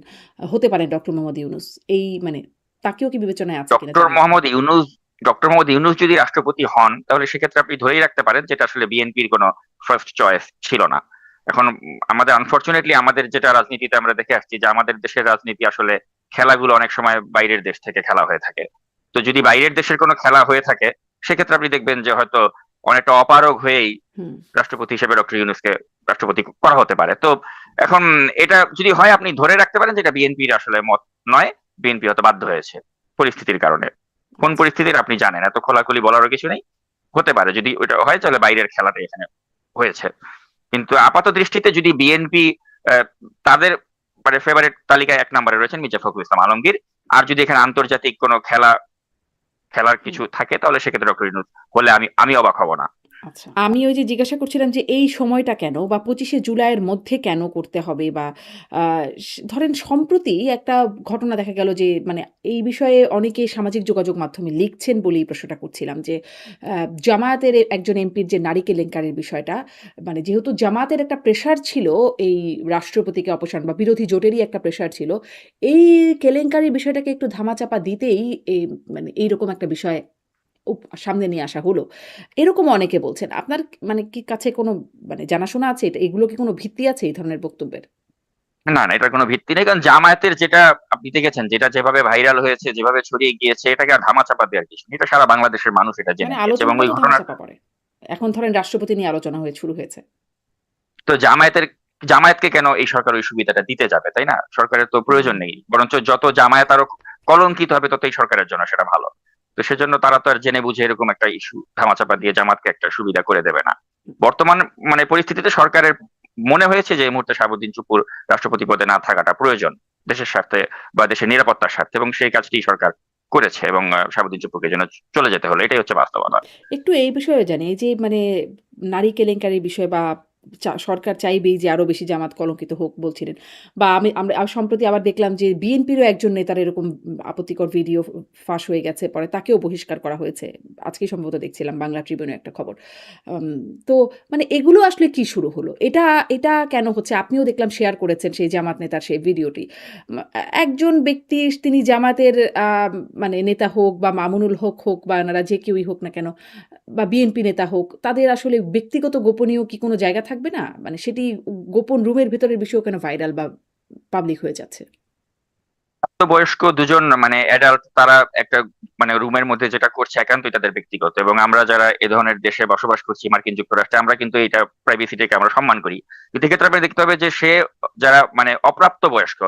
A: হতে পারেন ডক্টর মোহাম্মদ ইউনূস। এই মানে তাকেও কি বিবেচনায় আছে কিনা
B: ডক্টর
A: জানেন না।
B: মোহাম্মদ ইউনূস ডক্টর মোহাম্মদ ইউনূস যদি রাষ্ট্রপতি হন তাহলে সেক্ষেত্রে আপনি ধরেই রাখতে পারেন যেটা আসলে বিএনপির কোনো ফার্স্ট চয়েস ছিল না। এখন আমাদের আনফরচুনেটলি আমাদের যেটা রাজনীতিতে আমরা দেখে আসছি যে আমাদের দেশের রাজনীতি আসলে খেলাগুলো অনেক সময় বাইরের দেশ থেকে খেলা হয়ে থাকে। তো যদি বাইরের দেশের কোনো খেলা হয়ে থাকে সেক্ষেত্রে আপনি দেখবেন যে হয়তো অনেকটা অপারগ হয়েই
A: হুম।
B: রাষ্ট্রপতি হিসেবে ডক্টর ইউনূসকে রাষ্ট্রপতি করা হতে পারে। তো এখন এটা যদি হয় আপনি ধরে রাখতে পারেন যে এটা বিএনপির আসলে মত নয়, বিএনপি হয়তো বাধ্য হয়েছে পরিস্থিতির কারণে। কোন
A: আচ্ছা।
B: পরিস্থিতির আপনি জানেন, এত খোলাখুলি বলারও কিছু নেই। হতে পারে যদি ওইটা হয় তাহলে বাইরের খেলাটা এখানে হয়েছে। কিন্তু আপাত দৃষ্টিতে যদি বিএনপি তাদের মানে ফেভারিট তালিকায় 1 নম্বরে রয়েছেন মির্জা ফখরুল ইসলাম আলমগীর, আর যদি এখানে আন্তর্জাতিক কোনো খেলার
A: হুম।
B: কিছু থাকে তাহলে সেক্ষেত্রে ডক্টর ইউনূস হলে আমি অবাক হব না।
A: আচ্ছা। আমি ওই যে জিজ্ঞাসা করছিলাম যে এই সময়টা কেন বা ২৫শে জুলাইয়ের মধ্যে কেন করতে হবে, বা আ ধরেন সম্প্রতি একটা ঘটনা দেখা গেল যে মানে এই বিষয়ে অনেকে সামাজিক যোগাযোগ মাধ্যমে লিখছেন বলেই প্রশ্নটা করছিলাম যে আ জামায়াতের একজন এমপির যে নারী কেলেঙ্কারির বিষয়টা, মানে যেহেতু জামায়াতের একটা প্রেশার ছিল এই রাষ্ট্রপতিকে অপসারণ, বা বিরোধী জোটেরই একটা প্রেশার ছিল। এই কেলেঙ্কারির বিষয়টাকে একটু ধামাচাপা দিতেই মানে এইরকম একটা বিষয় সামনে নিয়ে আসা হলো। এরকমও অনেকে বলছেন। আপনার মানে কি কাছে কোনো মানে জানাশোনা আছে এটা? এগুলো কি কোনো ভিত্তি আছে এই ধরনের বক্তব্যের?
B: না, না, এটার কোনো ভিত্তি নেই। কারণ জামায়াতের যেটা আপনি দেখেছেন, যেটা যেভাবে ভাইরাল হয়েছে, যেভাবে ছড়িয়ে গিয়েছে, এটাকে আর ধামাচাপা দেওয়ার কিছু নেই। এটা সারা বাংলাদেশের মানুষ এটা
A: মানে
B: জেনে গিয়েছে, এবং
A: আলোচনাটা
B: ওই
A: তো
B: ঘটনার
A: ধামাচাপা পড়ে। এখন ধরেন রাষ্ট্রপতি নিয়ে আলোচনা শুরু হয়েছে।
B: তো জামায়াতকে কেন এই সরকার ওই সুবিধাটা দিতে যাবে, তাই না? সরকারের তো প্রয়োজন
A: হুম।
B: নেই। বরঞ্চ যত জামায়াত আরো কলঙ্কিত হবে ততই সরকারের জন্য সেটা ভালো। তো সেজন্য তারা তো আর জেনে বুঝে এরকম একটা ইস্যু ধামাচাপা দিয়ে জামাতকে একটা সুবিধা করে দেবে না। বর্তমান মানে পরিস্থিতিতে সরকারের মনে হয়েছে যে এই মুহূর্তে শাহাবুদ্দিন চুপুর রাষ্ট্রপতি পদে না থাকাটা প্রয়োজন দেশের স্বার্থে বা দেশের নিরাপত্তার স্বার্থে, এবং সেই কাজটি সরকার করেছে, এবং শাহাবুদ্দিন চুপুরকে যেন চলে যেতে হলো, এটাই হচ্ছে বাস্তবতা।
A: একটু এই বিষয়ে জানি, এই যে মানে নারী কেলেঙ্কারির বিষয় বা সরকার চাইবেই যে আরো বেশি জামাত কলঙ্কিত হোক বলছিলেন। বা আমরা সম্প্রতি আবার দেখলাম যে বিএনপিরও একজন নেতার এরকম আপত্তিকর ভিডিও ফাঁস হয়ে গেছে। পরে তাকেও বহিষ্কার করা হয়েছে। আজকেই সম্ভবত দেখছিলাম বাংলা ট্রিবিউনে একটা খবর। আম তো মানে এগুলো আসলে কি শুরু হলো? এটা কেন হচ্ছে? আপনিও দেখলাম শেয়ার করেছেন সেই জামাত নেতার সেই ভিডিওটি। একজন ব্যক্তি তিনি জামাতের মানে নেতা হোক বা মামুনুল হক হোক বা এনারা যে কেউই হোক না কেন বা বিএনপি নেতা হোক, তাদের আসলে ব্যক্তিগত গোপনীয় কি কোনো জায়গা থাকবে না? মানে সেটি গোপন রুমের ভেতরের বিষয়ও কেন ভাইরাল বা পাবলিক হয়ে যাচ্ছে?
B: বয়স্ক দুজন মানে অ্যাডাল্ট তারা একটা মানে রুমের মধ্যে যেটা করছে একান্তই তাদের ব্যক্তিগত, এবং আমরা যারা এ ধরনের দেশে বসবাস করছি মার্কিন যুক্তরাষ্ট্রে আমরা কিন্তু এটা প্রাইভেসিটাকে আমরা সম্মান করি। কিন্তু এক্ষেত্রে আপনি দেখতে হবে যে সে যারা মানে অপ্রাপ্ত বয়স্ক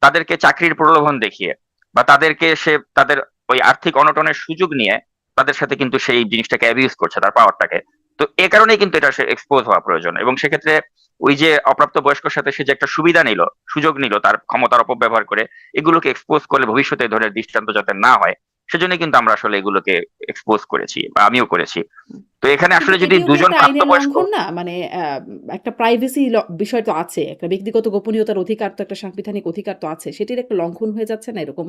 B: তাদেরকে চাকরির প্রলোভন দেখিয়ে বা তাদেরকে সে তাদের ওই আর্থিক অনটনের সুযোগ নিয়ে তাদের সাথে কিন্তু সেই জিনিসটাকে অ্যাবিউজ করছে তার পাওয়ারটাকে। তো এ কারণেই কিন্তু এটা সে এক্সপোজ হওয়া প্রয়োজন, এবং সেক্ষেত্রে ওই যে অপ্রাপ্ত বয়স্কর সাথে সে যে একটা সুবিধা নিল, সুযোগ নিল তার ক্ষমতার অপব্যবহার করে, এগুলোকে এক্সপোজ করলে ভবিষ্যতে এই ধরনের দৃষ্টান্ত যাতে না হয় সেজন্য কিন্তু আমরা আসলে এগুলোকে এক্সপোজ করেছি বা আমিও করেছি। তো এখানে
A: কিন্তু
B: আসলে যদি
A: এটিও কি
B: দুজন
A: একটা আইনের
B: প্রাপ্তবয়স্ক,
A: লঙ্ঘন না? মানে একটা প্রাইভেসি বিষয় তো আছে। একটা ব্যক্তিগত গোপনীয়তার অধিকার তো একটা সাংবিধানিক অধিকার তো আছে। সেটির একটা লঙ্ঘন হয়ে যাচ্ছে না এরকম?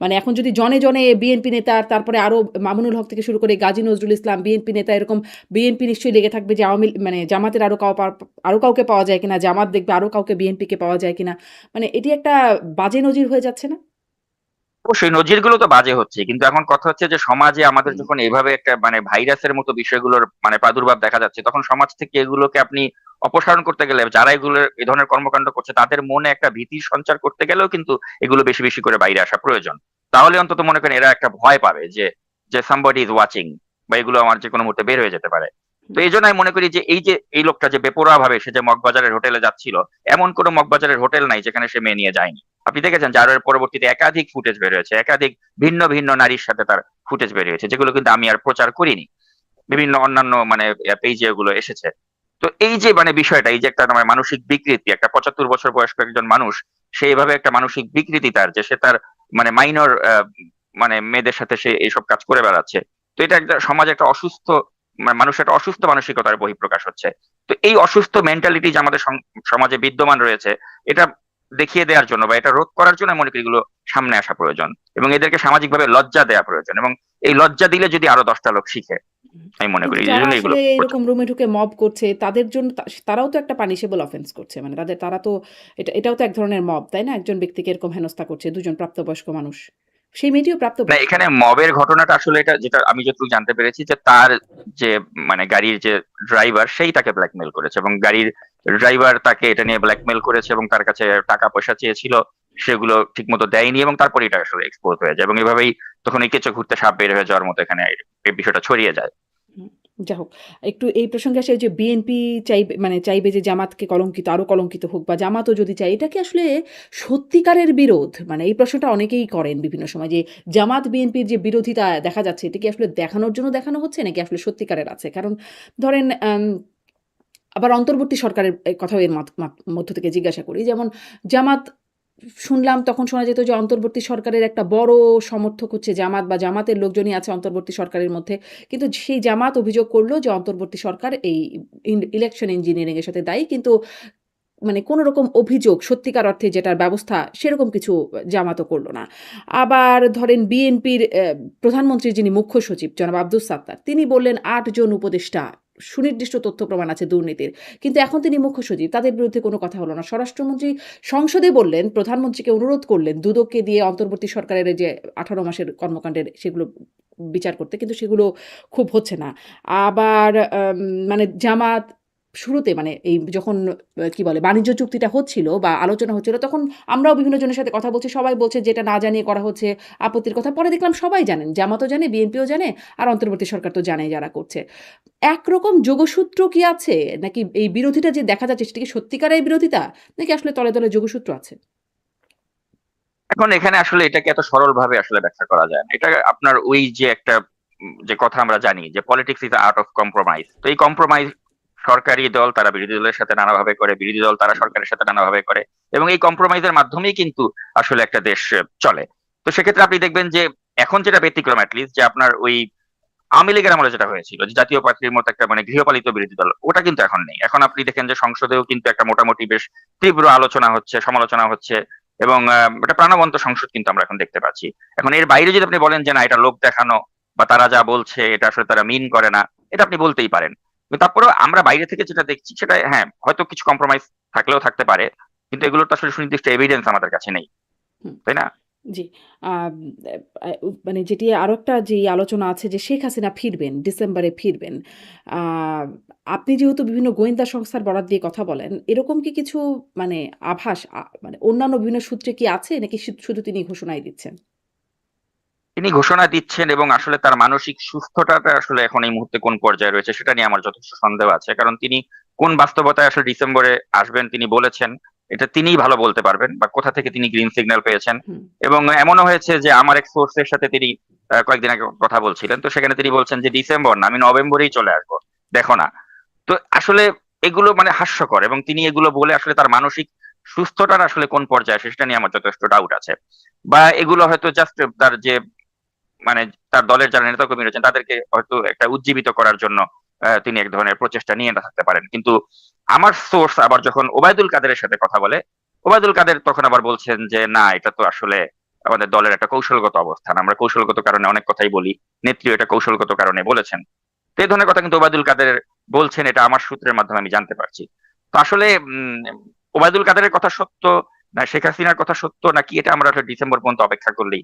A: মানে এখন যদি জনে, জনে বিএনপি নেতা তারপরে আরো মামুনুল হক থেকে শুরু করে গাজী নজরুল ইসলাম বিএনপি নেতা এরকম বিএনপি নিশ্চয়ই লেগে থাকবে যে মানে জামাতের আরো কাউকে পাওয়া যায় কিনা? জামাত দেখবে আরো কাউকে বিএনপিকে পাওয়া যায় কিনা? মানে এটি একটা বাজে নজির হয়ে যাচ্ছে না?
B: অবশ্যই নজিরগুলো তো বাজে হচ্ছে, কিন্তু এখন কথা হচ্ছে যে সমাজে আমাদের
A: হুম।
B: যখন এভাবে একটা মানে ভাইরাসের মতো বিষয়গুলোর মানে প্রাদুর্ভাব দেখা যাচ্ছে, তখন সমাজ থেকে এগুলোকে আপনি অপসারণ করতে গেলে, যারা এগুলো এই ধরনের কর্মকাণ্ড করছে তাদের মনে একটা ভীতির সঞ্চার করতে গেলেও কিন্তু এগুলো বেশি বেশি করে বাইরে আসা প্রয়োজন। তাহলে অন্তত মনে করেন এরা একটা ভয় পাবে যে যে সামবডি ইজ ওয়াচিং, বা এগুলো আমার যে কোনো মুহূর্তে বের হয়ে যেতে পারে। তো
A: হুম।
B: এই জন্য আমি মনে করি যে এই লোকটা যে বেপরোয়া ভাবে সে যে মগবাজারের হোটেলে যাচ্ছিল, এমন কোনো মগবাজারের হোটেল নাই যেখানে সে মেয়ে নিয়ে যায়নি। আপনি দেখেছেন যে আরো এর পরবর্তীতে একাধিক ফুটেজ বের হয়েছে, একাধিক ভিন্ন ভিন্ন নারীর সাথে তার ফুটেজ বের হয়েছে, যেগুলো কিন্তু আমি আর প্রচার করিনি, বিভিন্ন অন্যান্য মানে পেজে এগুলো এসেছে। তো এই যে মানে বিষয়টা, এই যে একটা মানে মানসিক বিকৃতি, একটা 75 বছর বয়স্ক একজন মানুষ সে এইভাবে একটা মানসিক বিকৃতি তার, যে সে তার মানে মাইনর মানে মেয়েদের সাথে সে এইসব কাজ করে বেড়াচ্ছে। তো এটা একটা সমাজে একটা অসুস্থ মানে মানুষের একটা অসুস্থ মানসিকতার বহিঃপ্রকাশ হচ্ছে। তো এই অসুস্থ মেন্টালিটি যে আমাদের সমাজে বিদ্যমান রয়েছে, এটা দেখিয়ে দেওয়ার জন্য বা এটা রোধ করার জন্য মনে করি এগুলো সামনে আসা প্রয়োজন, এবং এদেরকে সামাজিকভাবে লজ্জা দেওয়া প্রয়োজন, এবং এই লজ্জা দিলে যদি আরো 10টা লোক শিখে,
A: হুম।
B: আমি মনে
A: কিন্তু
B: করি এই
A: যারা
B: জন্য এগুলো
A: আসলে
B: প্রচার।
A: এরকম রুমে ঢুকে মব করছে তাদের জন্য তারাও তো একটা পানিশেবল অফেন্স করছে। মানে তারা তো এটাও তো এক ধরনের মব, তাই না? একজন ব্যক্তিকে এরকম হেনস্থা করছে, ২ জন প্রাপ্তবয়স্ক মানুষ। সেই মেয়েটিও
B: না,
A: প্রাপ্তবয়স্ক।
B: এখানে মবের ঘটনাটা আসলে এটা যেটা আমি যতটুকু জানতে পেরেছি যে তার যে মানে গাড়ির যে ড্রাইভার সেই তাকে ব্ল্যাকমেল করেছে, এবং গাড়ির ড্রাইভার তাকে এটা নিয়ে ব্ল্যাকমেল করেছে এবং তার কাছে টাকা পয়সা চেয়েছিল, সেগুলো ঠিক মতো দেয়নি, এবং তারপরে এটা আসলে এক্সপোজ হয়ে যায়, এবং এভাবেই তখন এই কেঁচো ঘুরতে সাপ বের হয়ে যাওয়ার মতো এখানে এই বিষয়টা ছড়িয়ে যায়।
A: হুম, যা হোক। একটু এই প্রসঙ্গে আসে যে বিএনপি চাইবে যে জামাতকে আরো কলঙ্কিত হোক বা জামাতও যদি চায়, এটা কি আসলে সত্যিকারের বিরোধ? মানে এই প্রশ্নটা অনেকেই করেন বিভিন্ন সময় যে জামাত বিএনপির যে বিরোধিতা দেখা যাচ্ছে, এটা কি আসলে দেখানোর জন্য দেখানো হচ্ছে নাকি আসলে সত্যিকারের আছে? কারণ ধরেন আবার অন্তর্বর্তী সরকারের কথাও এর মধ্য থেকে জিজ্ঞাসা করি। যেমন জামাত শুনলাম তখন শোনা যেত যে অন্তর্বর্তী সরকারের একটা বড় সমর্থক হচ্ছে জামাত বা জামাতের লোকজনই আছে অন্তর্বর্তী সরকারের মধ্যে। কিন্তু সেই জামাত অভিযোগ করল যে অন্তর্বর্তী সরকার এই ইলেকশন ইঞ্জিনিয়ারিং এর সাথে দায়ী। কিন্তু মানে কোন রকম অভিযোগ সত্যিকার অর্থে যেটার ব্যবস্থা সেরকম কিছু জামাতও করল না। আবার ধরেন বিএনপির প্রধানমন্ত্রীর যিনি মুখ্য সচিব জনাব আব্দুস সাত্তার তিনি বললেন ৮ জন উপদেষ্টা সুনির্দিষ্ট তথ্য প্রমাণ আছে দুর্নীতির। কিন্তু এখন তিনি মুখ্য সচিব তাদের বিরুদ্ধে কোনো কথা হলো না। স্বরাষ্ট্রমন্ত্রী সংসদে বললেন প্রধানমন্ত্রীকে অনুরোধ করলেন দুদককে দিয়ে অন্তর্বর্তী সরকারের এই যে ১৮ মাসের কর্মকাণ্ডের সেগুলো বিচার করতে। কিন্তু সেগুলো খুব হচ্ছে না। আবার মানে জামাত শুরুতে মানে এই যখন কি বলে বাণিজ্য চুক্তিটা হচ্ছিল বা আলোচনা হচ্ছিল তখন আমরাও বিভিন্ন জনের সাথে কথা বলছি। সবাই বলছে যে এটা না জানিয়ে করা হচ্ছে, আপত্তির কথা। পরে দেখলাম সবাই জানেন। জামাতও জানে, বিএনপিও জানে, আর অন্তর্বর্তী সরকার তো জানেই যারা করছে। একরকম যোগসূত্র কি আছে? নাকি এই বিরোধিতা যে দেখা যাচ্ছে সেটা কি সত্যিকারের বিরোধিতা? নাকি আসলে তলে, তলে যোগসূত্র আছে?
B: এখন এখানে আসলে এটাকে এত সরল ভাবে আসলে ব্যাখ্যা করা যায় না। এটা আপনার ওই যে একটা যে কথা আমরা জানি যে politics is art of compromise. তো এই কম্প্রোমাইজ সরকারি দল তারা বিরোধী দলের সাথে নানাভাবে করে, বিরোধী দল তারা সরকারের সাথে নানাভাবে করে, এবং এই কম্প্রোমাইজের মাধ্যমেই কিন্তু আসলে একটা দেশ চলে। তো সেক্ষেত্রে আপনি দেখবেন যে এখন যেটা ব্যতিক্রম অ্যাটলিস্ট যে আপনার ওই আওয়ামী লীগের আমলে যেটা হয়েছিল যে জাতীয় পার্টির মতো একটা মানে গৃহপালিত বিরোধী দল, ওটা কিন্তু এখন নেই। এখন আপনি দেখেন যে সংসদেও কিন্তু একটা মোটামুটি বেশ তীব্র আলোচনা হচ্ছে, সমালোচনা হচ্ছে, এবং একটা প্রাণবন্ত সংসদ কিন্তু আমরা এখন দেখতে পাচ্ছি। এখন এর বাইরে যদি আপনি বলেন যে না এটা লোক দেখানো বা তারা যা বলছে এটা আসলে তারা মিন করে না, এটা আপনি বলতেই পারেন। কিন্তু তারপরেও আমরা বাইরে থেকে যেটা দেখছি সেটা হ্যাঁ হয়তো কিছু কম্প্রোমাইজ থাকলেও থাকতে পারে, কিন্তু এগুলোর তো আসলে সুনির্দিষ্ট এভিডেন্স আমাদের কাছে নেই,
A: হুম।
B: তাই না?
A: জি। আম মানে যেটি আরো একটা যে আলোচনা আছে যে শেখ হাসিনা ফিরবেন, ডিসেম্বরে ফিরবেন। আ আপনি যেহেতু বিভিন্ন গোয়েন্দা সংস্থার বরাত দিয়ে কথা বলেন, এরকম কি কিছু মানে আভাস মানে অন্যান্য বিভিন্ন সূত্রে কি আছে নাকি শুধু তিনি ঘোষণাই দিচ্ছেন?
B: তিনি ঘোষণা দিচ্ছেন এবং আসলে তার মানসিক সুস্থতাটা আসলে এখন এই মুহূর্তে কোন পর্যায়ে রয়েছে সেটা নিয়ে আমার যথেষ্ট সন্দেহ আছে। কারণ তিনি কোন বাস্তবতায় আসলে ডিসেম্বরে আসবেন তিনি বলেছেন, এটা তিনিই ভালো বলতে পারবেন বা কোথা থেকে তিনি গ্রিন সিগন্যাল পেয়েছেন।
A: হুম,
B: এবং এমনও হয়েছে যে আমার এক সোর্সের সাথে তিনি কয়েকদিন আগে কথা বলছিলেন। তো সেখানে তিনি বলছেন যে ডিসেম্বর না, আমি নভেম্বরেই চলে আসবো। দেখো না। তো আসলে এগুলো মানে হাস্যকর, এবং তিনি এগুলো বলে আসলে তার মানসিক সুস্থতার আসলে কোন পর্যায়ে আসে সেটা নিয়ে আমার যথেষ্ট ডাউট আছে। বা এগুলো হয়তো জাস্ট তার যে মানে তার দলের যারা নেতাকর্মী রয়েছেন তাদেরকে হয়তো একটা উজ্জীবিত করার জন্য তিনি এক ধরনের প্রচেষ্টা নিয়ে থাকতে পারেন। কিন্তু আমার সোর্স আবার যখন ওবায়দুল কাদেরের সাথে কথা বলে, ওবায়দুল কাদের তখন আবার বলছেন যে না এটা তো আসলে আমাদের দলের একটা কৌশলগত অবস্থান, আমরা কৌশলগত কারণে অনেক কথাই বলি, নেত্রী এটা কৌশলগত কারণে বলেছেন। তো এই ধরনের কথা কিন্তু ওবায়দুল কাদের বলছেন, এটা আমার সূত্রের মাধ্যমে আমি জানতে পারছি। তো আসলে ওবায়দুল কাদেরের কথা সত্য না শেখ হাসিনার কথা সত্য নাকি, এটা আমরা আসলে ডিসেম্বর পর্যন্ত অপেক্ষা করলেই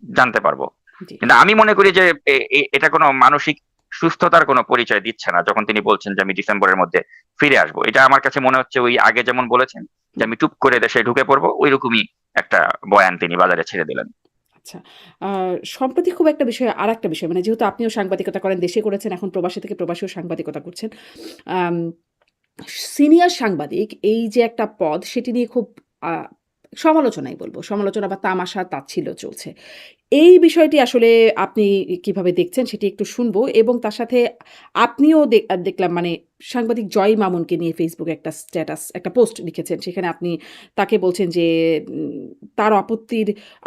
B: জানতে পারবো।
A: জি।
B: কিন্তু আমি মনে করি যে এটা কোনো মানসিক সুস্থতার কোনো পরিচয় দিচ্ছে না যখন তিনি বলছেন যে আমি ডিসেম্বরের মধ্যে ফিরে আসবো। এটা আমার কাছে মনে হচ্ছে ওই আগে যেমন বলেছেন যে
A: হুম,
B: আমি টুপ করে দেশে ঢুকে পড়বো, ওইরকমই একটা বয়ান তিনি বাজারে ছেড়ে দিলেন।
A: আচ্ছা। আ সম্প্রতি খুব একটা বিষয় আরেকটা বিষয় মানে যেহেতু আপনিও সাংবাদিকতা করেন, দেশে করেছেন, এখন প্রবাসী থেকে প্রবাসীও সাংবাদিকতা করছেন। আম সিনিয়র সাংবাদিক এই যে একটা পদ সেটি নিয়ে খুব আ সমালোচনাই বলব। সমালোচনা বা তামাশা তাচ্ছিল্য চলছে। এই বিষয়টি আসলে আপনি কিভাবে দেখছেন সেটি একটু শুনবো এবং তার সাথে আপনিও দেখলাম মানে সাংবাদিক জয় মামুনকে নিয়ে ফেসবুকে একটা স্ট্যাটাস একটা পোস্ট লিখেছেন। সেখানে আপনি তাকে বলছেন যে উম তার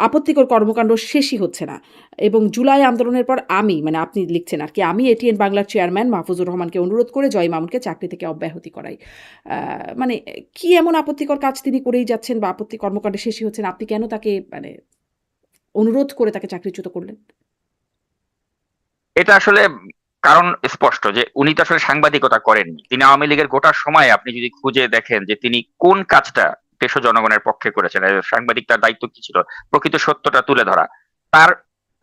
A: আপত্তিকর কর্মকাণ্ড শেষই হচ্ছে না এবং জুলাই আন্দোলনের পর আমি মানে আপনি লিখছেন আরকি আমি এটিএন বাংলার চেয়ারম্যান মাহফুজুর রহমানকে অনুরোধ করে জয় মামুনকে চাকরি থেকে অব্যাহতি করাই। মানে কি এমন আপত্তিকর কাজ তিনি করেই যাচ্ছেন বা আপত্তি কর্মকাণ্ডে শেষই হচ্ছে না? আপনি কেন তাকে মানে অনুরোধ করে তাকে চাকরিচ্যুত করলেন?
B: এটা আসলে কারণ স্পষ্ট যে উনি তো আসলে সাংবাদিকতা করেননি। তিনি আওয়ামী লীগের গোটা সময় আপনি যদি খুঁজে দেখেন যে তিনি কোন কাজটা দেশ ও জনগণের পক্ষে করেছেন, সাংবাদিক তার দায়িত্ব কি ছিল? প্রকৃত সত্যটা তুলে ধরা। তার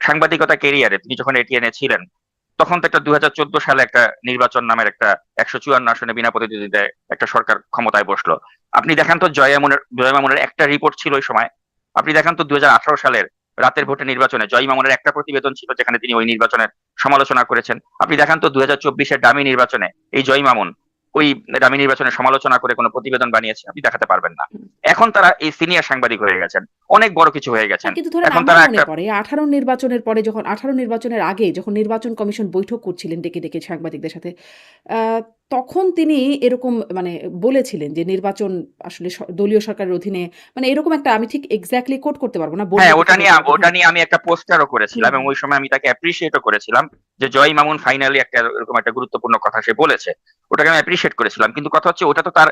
B: সাংবাদিকতা ক্যারিয়ারে তিনি যখন এটিএন এ ছিলেন তখন তো একটা ২০১৪ সালে একটা নির্বাচন নামের একটা ১৫৪ আসনে বিনা প্রতিদ্বন্দ্বিতায় একটা সরকার ক্ষমতায় বসলো। আপনি দেখান তো জয় মামুনের একটা রিপোর্ট ছিল ওই সময়। আপনি দেখান তো ২০১৮ সালের রাতের ভোটে নির্বাচনে জয় মামুনের একটা প্রতিবেদন ছিল যেখানে তিনি ওই নির্বাচনের সমালোচনা করেছেন। আপনি দেখান তো ২০২৪ ডামি নির্বাচনে এই জয় মামুন ওই ডামি নির্বাচনের সমালোচনা করে কোনো প্রতিবেদন বানিয়েছে, আপনি দেখাতে পারবেন না।
A: হুম।
B: এখন তারা এই সিনিয়র সাংবাদিক হয়ে গেছেন, অনেক বড় কিছু হয়ে
A: না
B: গেছেন।
A: কিন্তু ধরেন
B: এখন
A: আমার
B: তারা
A: মনে
B: একটা
A: পড়ে ১৮ নির্বাচনের পরে যখন ১৮ নির্বাচনের আগে যখন নির্বাচন কমিশন বৈঠক করছিলেন ডেকে সাংবাদিকদের সাথে, আ তখন তিনি এরকম মানে বলেছিলেন যে নির্বাচন আসলে দলীয় সরকারের অধীনে মানে এরকম একটা আমি ঠিক এক্সাক্টলি কোট করতে পারব না। বলব
B: হ্যাঁ,
A: কিভাবে এটাকে
B: ওটা
A: হ্যাঁ।
B: নিয়ে আমি একটা পোস্টারও
A: হুম,
B: করেছিলাম এবং
A: হুম,
B: ওই সময় আমি তাকে অ্যাপ্রিশিয়েটও করেছিলাম যে জয় মামুন ফাইনালি একটা এরকম একটা গুরুত্বপূর্ণ কথা সে বলেছে। ওটাকে আমি অ্যাপ্রিশিয়েট করেছিলাম। কিন্তু কথা হচ্ছে ওটা তো তার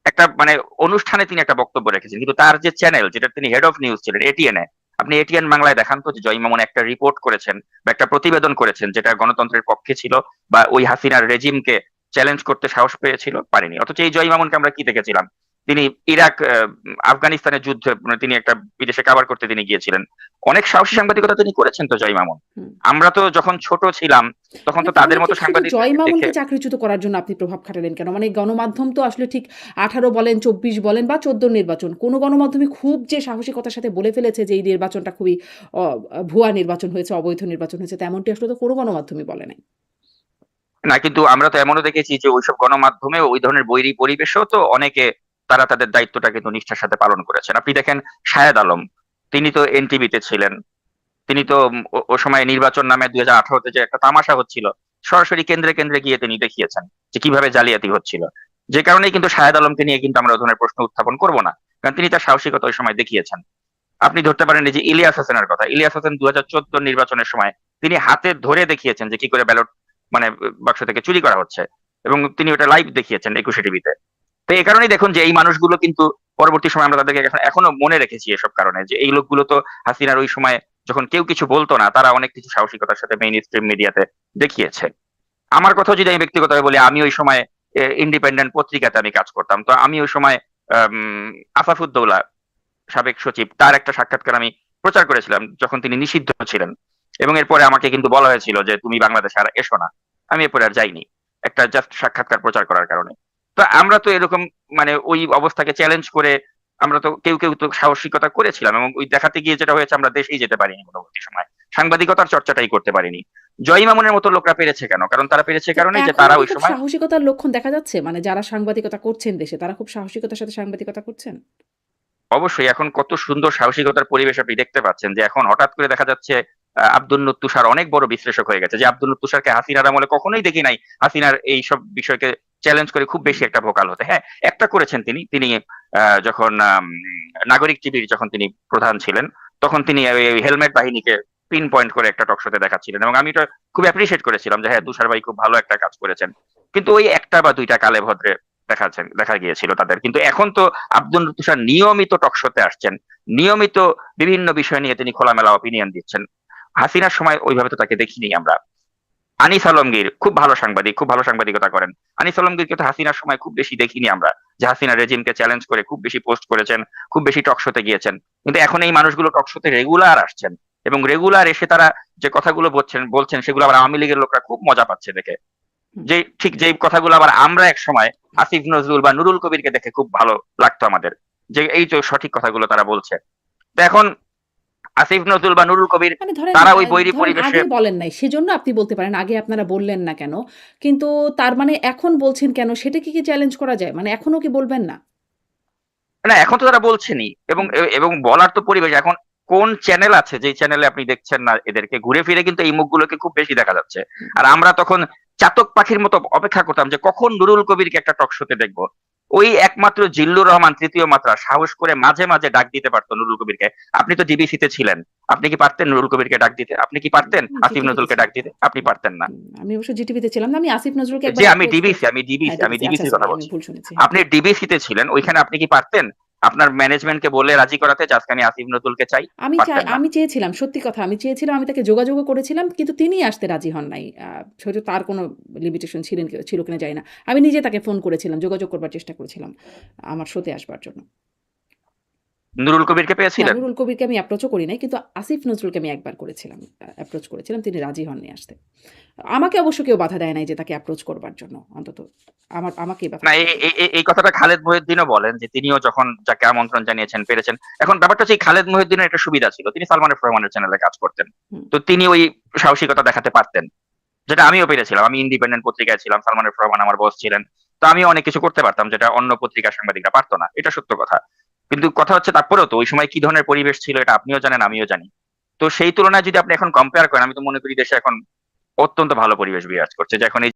B: একটা মানে অনুষ্ঠানে তিনি একটা বক্তব্য রেখেছেন। কিন্তু তার যে চ্যানেল যেটা তিনি হেড অফ নিউজ ছিলেন এটিএন এ, আপনি এটিএন বাংলায় দেখান তো যে জয় মামুন একটা রিপোর্ট করেছেন বা একটা প্রতিবেদন করেছেন যেটা গণতন্ত্রের পক্ষে ছিল বা ওই হাসিনার রেজিমকে চ্যালেঞ্জ করতে সাহস পেয়েছিল, পারেনি। অথচ এই জয় মামুনকে আমরা কি দেখেছিলাম? তিনি ইরাক আফগানিস্তানের যুদ্ধে মানে তিনি একটা বিদেশে কাভার করতে তিনি গিয়েছিলেন। অনেক সাহসী সাংবাদিকতা তিনি করেছেন তো জয় মামুন।
A: হুম।
B: আমরা তো যখন ছোট ছিলাম তখন
A: মানে
B: তো
A: তাহলে
B: তাদের মতো
A: ঠিক শুধু জয়
B: সাংবাদিকদেরকে দেখে
A: মামুনকে চাকরিচ্যুত করার জন্য আপনি প্রভাব খাটালেন কেন? মানে গণমাধ্যম তো আসলে ঠিক ১৮ বলেন, ২৪ বলেন বা ১৪ নির্বাচন। কোন গণমাধ্যমে খুব যে সাহসিকতার সাথে বলে ফেলেছে যে এই নির্বাচনটা খুবই অ ভুয়া নির্বাচন হয়েছে, অবৈধ নির্বাচন হয়েছে তেমনটি আসলে তো কোন গণমাধ্যমই বলে নাই।
B: না, কিন্তু আমরা তো এমনও দেখেছি যে ওইসব গণমাধ্যমে ওই ধরনের বৈরী পরিবেশেও তো অনেকে তারা তাদের দায়িত্বটা কিন্তু নিষ্ঠার সাথে পালন করেছেন। আপনি দেখেন শাহেদ আলম, তিনি তো এনটিভিতে ছিলেন। তিনি তো ও সময় নির্বাচন নামে ২০১৮ তে যে একটা তামাশা হচ্ছিল, সরাসরি কেন্দ্রে কেন্দ্রে গিয়ে তিনি দেখিয়েছেন যে কিভাবে জালিয়াতি হচ্ছিল। যে কারণেই কিন্তু শাহেদ আলমকে নিয়ে কিন্তু আমরা ওই ধরনের প্রশ্ন উত্থাপন করব না। কারণ তিনি তার সাহসিকতা ওই সময় দেখিয়েছেন। আপনি ধরতে পারেন এই যে ইলিয়াস হোসেনের কথা। ইলিয়াস হোসেন ২০১৪ নির্বাচনের সময় তিনি হাতে ধরে দেখিয়েছেন যে কি করে ব্যালট মানে বাক্স থেকে চুরি করা হচ্ছে, এবং তিনি ওটা লাইভ দেখিয়েছেন 21 টিভিতে। তো এই কারণেই দেখুন যে এই মানুষগুলো কিন্তু পরবর্তী সময় আমরা তাদেরকে এখনো মনে রেখেছি এসব কারণে, যে এই লোকগুলো তো হাসিনার ওই সময় যখন কেউ কিছু বলতো না, তারা অনেক কিছু সাহসিকতার সাথে মেইন স্ট্রিম মিডিয়াতে দেখিয়েছে। আমার কথাও যদি আমি ব্যক্তিগতভাবে বলি, আমি ওই সময় ইন্ডিপেন্ডেন্ট পত্রিকাতে আমি কাজ করতাম। তো আমি ওই সময় আসাফুদ্দৌলা সাবেক সচিব, তার একটা সাক্ষাৎকার আমি প্রচার করেছিলাম যখন তিনি নিষিদ্ধ ছিলেন, এবং এরপরে আমাকে কিন্তু বলা হয়েছিল যে তুমি বাংলাদেশে আর এসো না। আমি এরপরে আর যাইনি, একটা জাস্ট সাক্ষাৎকার প্রচার করার কারণে। তো আমরা তো এরকম মানে ওই অবস্থাকে চ্যালেঞ্জ করে আমরা তো কেউ কেউ তো সাহসিকতা করেছিলাম, এবং ওই দেখাতে গিয়ে যেটা হয়েছে, আমরা দেশেই যেতে পারিনি পরবর্তী সময়, সাংবাদিকতার চর্চাটাই করতে পারিনি। জয় মামুনের মতো লোকরা পেরেছে কেন? কারণ তারা পেরেছে
A: তো
B: কারণে যে
A: এখনো
B: তারা
A: কি
B: ওই
A: খুব
B: সময়
A: সাহসিকতার লক্ষণ দেখা যাচ্ছে? মানে যারা সাংবাদিকতা করছেন দেশে, তারা খুব সাহসিকতার সাথে সাংবাদিকতা করছেন?
B: অবশ্যই এখন কত সুন্দর সাহসিকতার পরিবেশ আপনি দেখতে পাচ্ছেন, যে এখন হঠাৎ করে দেখা যাচ্ছে আব্দুল নূর তুষার অনেক বড় বিশ্লেষক হয়ে গেছে, যে আব্দুল নূর তুষারকে হাসিনার আমলে কখনোই দেখি নাই হাসিনার এই সব বিষয়কে চ্যালেঞ্জ করে খুব বেশি একটা ভোকাল হতে। হ্যাঁ, একটা করেছেন তিনি, যখন নাগরিক টিভির যখন তিনি প্রধান ছিলেন, তখন তিনি ওই হেলমেট বাহিনীকে পিন পয়েন্ট করে একটা টক শোতে দেখাচ্ছিলেন, এবং আমি এটা খুব অ্যাপ্রিসিয়েট করেছিলাম যে হ্যাঁ, তুষার ভাই খুব ভালো একটা কাজ করেছেন। কিন্তু ওই একটা বা দুইটা কালে ভদ্রে দেখা গিয়েছিল তাদের। কিন্তু এখন তো আব্দুল তুষার নিয়মিত টক শোতে আসছেন, নিয়মিত বিভিন্ন বিষয় নিয়ে তিনি খোলামেলা অপিনিয়ন দিচ্ছেন। হাসিনার সময় ওইভাবে তো তাকে দেখিনি আমরা। আনিস আলমগীর খুব ভালো সাংবাদিক, খুব ভালো সাংবাদিকতা করেন। আনিস আলমগীরকে তো হাসিনার সময় খুব বেশি দেখিনি আমরা, যে হাসিনা রেজিমকে চ্যালেঞ্জ করে খুব বেশি পোস্ট করেছেন, খুব বেশি টক শোতে গিয়েছেন। কিন্তু এখন এই মানুষগুলো টক শোতে রেগুলার আসছেন, এবং রেগুলার এসে তারা যে কথাগুলো বলছেন সেগুলো আবার আওয়ামী লীগের লোকরা খুব মজা পাচ্ছে দেখে।
A: হুম।
B: যে ঠিক যেই কথাগুলো আবার আমরা এক সময় আসিফ নজরুল বা নুরুল কবিরকে দেখে খুব ভালো লাগতো আমাদের, যে এই তো সঠিক কথাগুলো তারা বলছে। তো এখন আসিফ নজরুল বা নুরুল কবির
A: মানে ধরেন
B: তারা ওই বৈরী
A: ধরেন
B: পরিবেশে।
A: আগে বলেন নাই, সেজন্য আপনি বলতে পারেন আগে আপনারা বললেন না কেন? কিন্তু তার মানে এখন বলছেন কেন? সেটা কি চ্যালেঞ্জ করা যায়? মানে এখনো কি বলবেন না?
B: না, এখন তো তারা বলছেনই, এবং
A: হুম,
B: এবং বলার তো পরিবেশ এখন। কোন চ্যানেল আছে যেই চ্যানেলে আপনি দেখছেন না এদেরকে? ঘুরে ফিরে কিন্তু এই মুখগুলোকে খুব বেশি দেখা যাচ্ছে।
A: হুম।
B: আর আমরা তখন চাতক পাখির মতো অপেক্ষা করতাম যে কখন নুরুল কবিরকে একটা টক শোতে দেখবো। ওই একমাত্র জিল্লুর রহমান তৃতীয় মাত্রা সাহস করে মাঝে মাঝে ডাক দিতে পারতো নুরুল কবিরকে। আপনি তো ডিবিসিতে ছিলেন, আপনি কি পারতেন নুরুল কবিরকে ডাক দিতে? আপনি কি পারতেন
A: আমি
B: আসিফ
A: জিটিভিতে
B: নজরুলকে ডাক
A: ছিলাম।
B: দিতে? আপনি পারতেন না।
A: আমি অবশ্য জিটিভিতে ছিলাম না। আমি আসিফ নজরুলকে
B: যে
A: একবার
B: আমি
A: অ্যাপ্রোচ
B: ডিবিসি,
A: করেছি।
B: আমি
A: হ্যাঁ,
B: ডিবিসি, আমি
A: ডিভিসি। আচ্ছা,
B: ডিবিসির
A: সরি,
B: কথা
A: আমি
B: বলছি।
A: ভুল শুনেছি। হ্যাঁ।
B: আপনি ডিবিসিতে ছিলেন, ওইখানে আপনি কি পারতেন আপনার ম্যানেজমেন্টকে বলে রাজি করাতে যে আজকে আমি আসিফ নজরুলকে চাই? পারতেন না।
A: আমি চেয়েছিলাম, সত্যি কথা আমি চেয়েছিলাম, আমি তাকে যোগাযোগও করেছিলাম, কিন্তু তিনিই আসতে রাজি হন নাই। হয়তো তার কোনো লিমিটেশন ছিল কিনা জানি না। আমি নিজে তাকে ফোন করেছিলাম, যোগাযোগ করবার চেষ্টা করেছিলাম আমার শোতে আসবার জন্য।
B: নুরুল কবিরকে
A: না,
B: পেয়েছিলেন?
A: নুরুল কবিরকে আমি অ্যাপ্রোচও করি নাই। কিন্তু আসিফ নজরুলকে আমি একবার করেছিলাম। অ্যাপ্রোচ করেছিলাম। তিনি রাজি হননি আসতে। আমাকে অবশ্য কেউ বাধা দেয় নাই যে তাকে অ্যাপ্রোচ করবার জন্য। অন্তত আমাকেই বাধা
B: না,
A: দেওয়া
B: এই
A: হয়নি।
B: এই এই- এই কথাটা খালেদ মহিউদ্দিনও বলেন, যে তিনিও যখন যাকে আমন্ত্রণ জানিয়েছেন পেরেছেন। এখন ব্যাপারটা হচ্ছে, এই খালেদ মহিউদ্দিনের একটা সুবিধা ছিল, তিনি সালমান এফ রহমানের চ্যানেলে কাজ করতেন।
A: হুম।
B: তো তিনি ওই সাহসিকতা দেখাতে পারতেন, যেটা আমিও পেরেছিলাম। আমি ইন্ডিপেন্ডেন্ট পত্রিকায় ছিলাম, সালমান এফ রহমান আমার বস ছিলেন। তো আমিও অনেক কিছু করতে পারতাম যেটা অন্য পত্রিকার সাংবাদিকরা পারতো না, এটা সত্য কথা। কিন্তু কথা হচ্ছে, তারপরেও তো ওই সময় কি ধরনের পরিবেশ ছিল এটা আপনিও জানেন, আমিও জানি। তো সেই তুলনায় যদি আপনি এখন কম্পেয়ার করেন, আমি তো মনে করি দেশে এখন অত্যন্ত ভালো পরিবেশ বিরাজ করছে, যে এখন এই